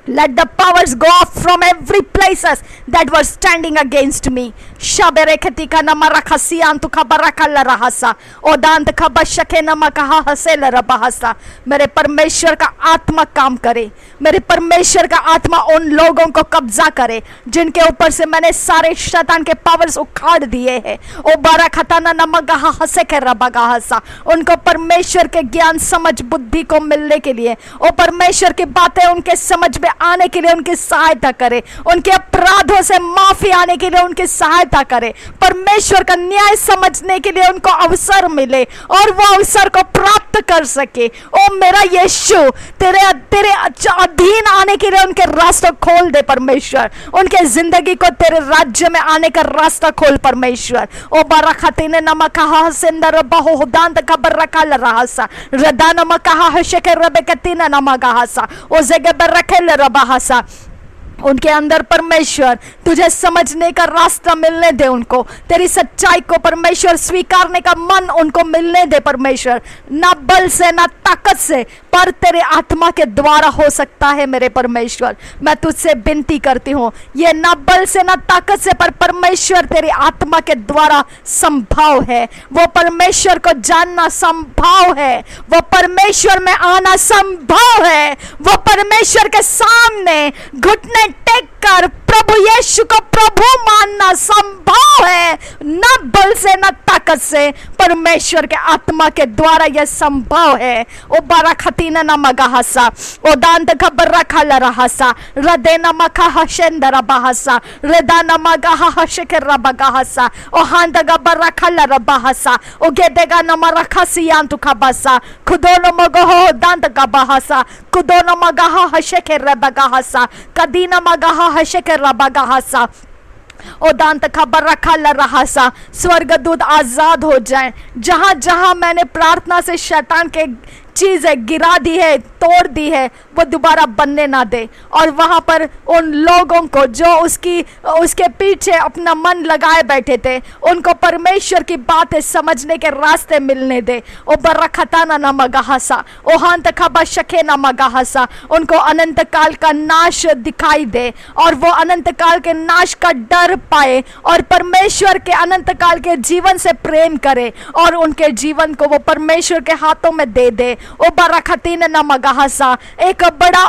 [SPEAKER 1] Let the powers go off from every places that were standing against me. Shabereketika namarakasiantu kabarakala rahasa. ओदांत खबशके नमकहा हसेल रबहसा. मेरे परमेश्वर का आत्मा काम करे, मेरे परमेश्वर का आत्मा उन लोगों को कब्जा करे जिनके ऊपर से मैंने सारे शैतान के पावर्स उखाड़ दिए हैं. ओ बाराखताना नमगहा हसे के रबगहसा. उनको परमेश्वर के ज्ञान समझ बुद्धि को मिलने के लिए, ओ परमेश्वर की बातें उनके समझ में आने के लिए उनकी सहायता करे, उनके अपराधों से माफी आने के लिए उनकी सहायता करे, परमेश्वर का न्याय समझने के लिए उनको अवसर मिले और वो अवसर को प्राप्त कर सके. ओ मेरा यीशु, तेरे अधीन आने के लिए उनके रास्ता खोल दे परमेश्वर, उनके जिंदगी को तेरे राज्य में आने का रास्ता खोल परमेश्वर. ओ बाराखतीने नमकहा सिंदर बहुदांत खबर रखा लरासा रदा नमकहा हशके रबकतीना नमगहासा. ओ जगह रखे रबाहसा. उनके अंदर परमेश्वर तुझे समझने का रास्ता मिलने दे, उनको तेरी सच्चाई को परमेश्वर स्वीकारने का मन उनको मिलने दे परमेश्वर. ना बल से ना ताकत से पर तेरे आत्मा के द्वारा हो सकता है मेरे परमेश्वर. मैं तुझसे विनती करती हूँ, ये ना बल से ना ताकत से पर परमेश्वर तेरी आत्मा के द्वारा संभव है. वो परमेश्वर को जानना संभव है, वो परमेश्वर में आना संभव है, वो परमेश्वर के सामने घुटने टेक कर प्रभु यीशु को प्रभु मानना संभव है. न बल से न ताकत से, परमेश्वर के आत्मा के द्वारा यह संभव है. ओ बाराखतीना नमगहसा. ओ दांत खबर रखा लरहसा रदे नमका हशेंदर बहसा रदा नमगहा हशके रबगहसा. ओ हांद गबर रखा लरबहसा. ओ गेदेगा नम रखा सियांतु खबसा खुदो नमगहो दांत गबहसा खुदो नमगहा हशके रबगहसा कदी नमगहा हशके रबगहसा. ओ दांत खबर रखा लरहसा. स्वर्गदूत आजाद हो जाए. जहां जहां मैंने प्रार्थना से शैतान के चीजें गिरा दी है, तोड़ दी है, वो दोबारा बनने ना दे. और वहां पर उन लोगों को जो उसके पीछे अपना मन लगाए बैठे थे, उनको परमेश्वर की बातें समझने के रास्ते मिलने दे. ओ बरखताना न मगहसा. ओ हांत खबा शखे न मगहसा. उनको अनंत काल का नाश दिखाई दे और वो अनंत काल के नाश का डर पाए और परमेश्वर के अनंत काल के जीवन से प्रेम करे और उनके जीवन को वो परमेश्वर के हाथों में दे दे. ओ बरखतीन न मगहसा. एक बड़ा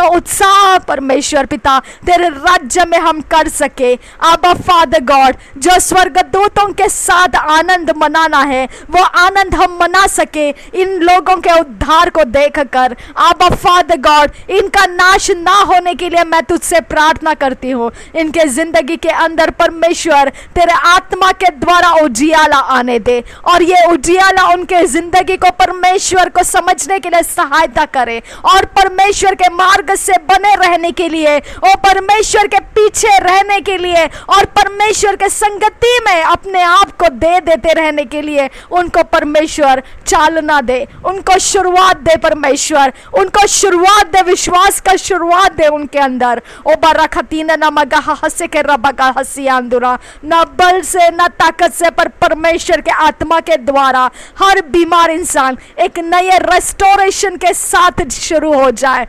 [SPEAKER 1] उत्साह परमेश्वर पिता तेरे राज्य में हम कर सके. आबा फादर गॉड, जो स्वर्गदूतों के साथ आनंद मनाना है वो आनंद हम मना सके इन लोगों के उद्धार को देखकर. आबा फादर गॉड, इनका नाश ना होने के लिए मैं तुझसे प्रार्थना करती हूँ. इनके जिंदगी के अंदर परमेश्वर तेरे आत्मा के द्वारा उजियाला आने दे और ये उजियाला उनके जिंदगी को परमेश्वर को समझने के लिए सहायता करे और परमेश्वर के मार्ग से बने रहने के लिए और परमेश्वर के पीछे रहने के लिए और परमेश्वर के संगति में अपने आप को दे देते रहने के लिए उनको परमेश्वर चालना दे, उनको शुरुआत दे परमेश्वर, उनको शुरुआत दे, विश्वास का शुरुआत दे उनके अंदर. ओ बरखतीन न मगहा हसे के रबगा हसियांदुरा. न बल से न ताकत से पर परमेश्वर के आत्मा के द्वारा हर बीमार इंसान एक नए रेस्टोरेशन के साथ शुरू हो जाए.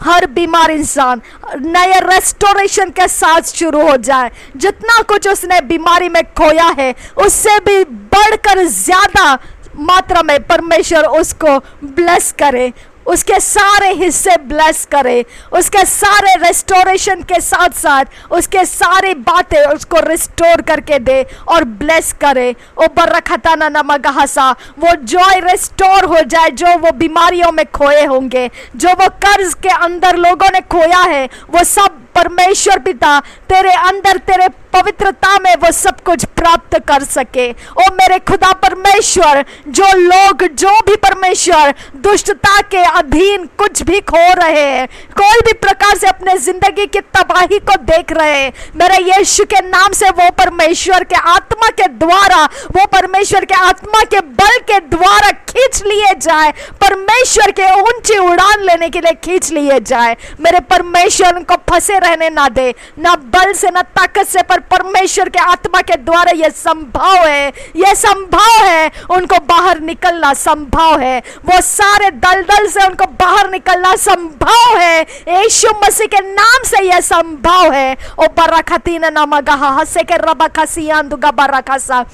[SPEAKER 1] हर बीमार इंसान नए रेस्टोरेशन के साथ शुरू हो जाए. जितना कुछ उसने बीमारी में खोया है उससे भी बढ़कर ज्यादा मात्रा में परमेश्वर उसको ब्लेस करे, उसके सारे हिस्से ब्लेस करे, उसके सारे रेस्टोरेशन के साथ साथ उसके सारी बातें उसको रिस्टोर करके दे और ब्लेस करे. ओ बरखताना नमगहसा. वो जॉय रिस्टोर हो जाए जो वो बीमारियों में खोए होंगे, जो वो कर्ज के अंदर लोगों ने खोया है, वो सब परमेश्वर पिता तेरे अंदर तेरे पवित्रता में वो सब कुछ प्राप्त कर सके. ओ मेरे खुदा परमेश्वर, जो लोग जो भी परमेश्वर दुष्टता के अधीन कुछ भी खो रहे हैं, कोई भी प्रकार से अपने जिंदगी की तबाही को देख रहे हैं, मेरे यीशु के नाम से वो परमेश्वर के आत्मा के द्वारा, वो परमेश्वर के आत्मा के बल के द्वारा खींच लिए जाए, परमेश्वर के ऊंची उड़ान लेने के लिए खींच लिए जाए। मेरे परमेश्वर उनको फंसे रहने ना दे, ना बल से ना ताकत से, पर परमेश्वर के आत्मा के द्वारा यह संभव है, यह संभव है उनको बाहर निकलना संभव है, वो सारे दलदल से उनको बाहर निकलना संभव है। यीशु मसीह के नाम से यह संभव है। ओ बरखतीन नमगहा हसे के रबखसियां दुगा बरखसा,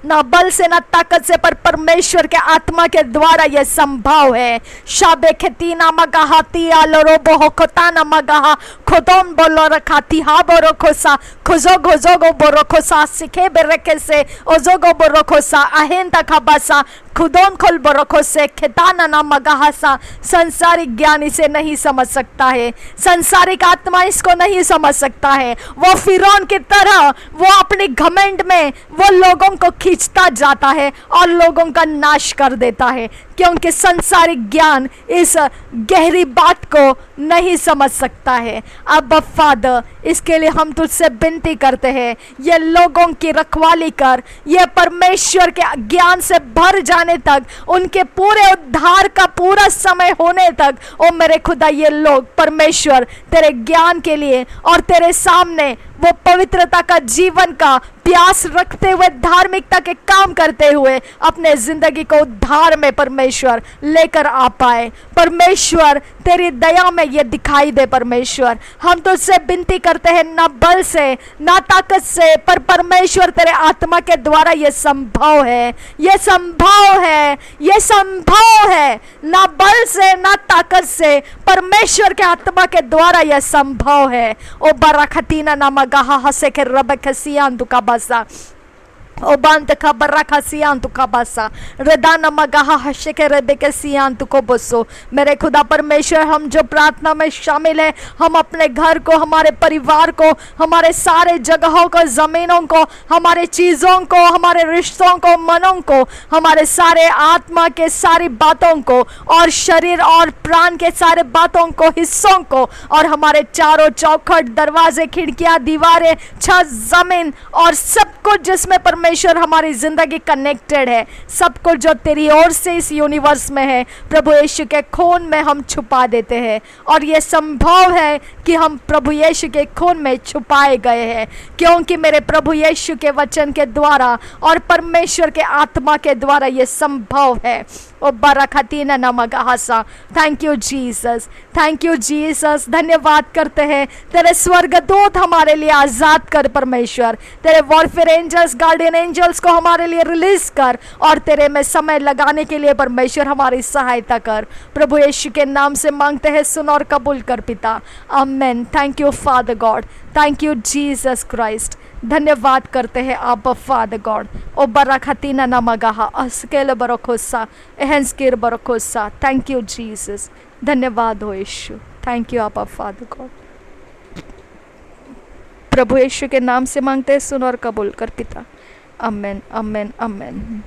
[SPEAKER 1] ना बल से ना ताकत से, पर परमेश्वर के आत्मा के द्वारा यह संभव है। शाबे खेती ना मगाहा तिया लोरो बोहो खोता ना मगाहा खोदोन बोलो रखाती हा बोरो खोसा खुजो घोजो गो बोरो खोसा सिखे बेरके से ओजो बोरो खोसा आहें तक बसा खुदोन खोल बरखो से खेताना ना मगाहसा। संसारिक ज्ञान इसे नहीं समझ सकता है, संसारिक आत्मा इसको नहीं समझ सकता है। वो फिरौन की तरह वो अपनी घमंड में वो लोगों को खींचता जाता है और लोगों का नाश कर देता है, क्योंकि संसारिक ज्ञान इस गहरी बात को नहीं समझ सकता है। अब फादर, इसके लिए हम तुझसे विनती करते हैं, ये लोगों की रखवाली कर, ये परमेश्वर के ज्ञान से भर जाने तक, उनके पूरे उद्धार का पूरा समय होने तक, ओ मेरे खुदा ये लोग परमेश्वर तेरे ज्ञान के लिए और तेरे सामने वो पवित्रता का जीवन का प्यास रखते हुए, धार्मिकता के काम करते हुए अपने जिंदगी को उद्धार में परमेश्वर लेकर आ पाए। परमेश्वर तेरी दया में ये दिखाई दे। परमेश्वर हम तुझसे विनती करते हैं, ना बल से ना ताकत से, पर परमेश्वर तेरे आत्मा के द्वारा ये संभव है, ये संभव है, ये संभव है। ना बल से ना ताकत से, परमेश्वर के आत्मा के द्वारा यह संभव है। ओ बरखतीना नमगहा हसे के रबखसियां दुका बसा ओ बांत खबर रखा सियान तु खबासा रदाना मगाहा हशे के रबे के सियान तु को बसो। मेरे खुदा परमेश्वर, हम जो प्रार्थना में शामिल है, हम अपने घर को, हमारे परिवार को, हमारे सारे जगहों को, जमीनों को, हमारे चीज़ों को, हमारे रिश्तों को, मनों को, हमारे सारे आत्मा के सारी बातों को और शरीर और प्राण के सारे बातों को, हिस्सों को, और हमारे चारों चौखट, दरवाजे, खिड़कियां, दीवारें, छत, जमीन और सब कुछ जिसमें परमेश्वर हमारी जिंदगी कनेक्टेड है, सब कुछ जो तेरी ओर से इस यूनिवर्स में है, प्रभु यीशु के खून में हम छुपा देते हैं। और ये संभव है कि हम प्रभु यीशु के खून में छुपाए गए हैं, क्योंकि मेरे प्रभु यीशु के वचन के द्वारा और परमेश्वर के आत्मा के द्वारा ये संभव है। ओ बरखतीना नमगहासा। Thank you Jesus, thank you Jesus. धन्यवाद करते हैं, तेरे स्वर्गदूत हमारे लिए आज़ाद कर परमेश्वर, तेरे वॉरफेयर एंजल्स, गार्डियन एंजल्स को हमारे लिए रिलीज कर, और तेरे में समय लगाने के लिए परमेश्वर हमारी सहायता कर। प्रभु यीशु के नाम से मांगते हैं, सुन और कबूल कर पिता, आमेन। Thank you father God, thank you Jesus Christ. धन्यवाद करते हैं आप फादर गॉड। ओ बरखतीना नमगहा अस्केल बरखोसा एहंस्किर बरखोसा। थैंक यू जीसस, धन्यवाद हो यीशु, थैंक यू आप फादर गॉड। प्रभु यीशु के नाम से मांगते हैं, सुन और कबूल कर पिता, आमेन आमेन आमेन।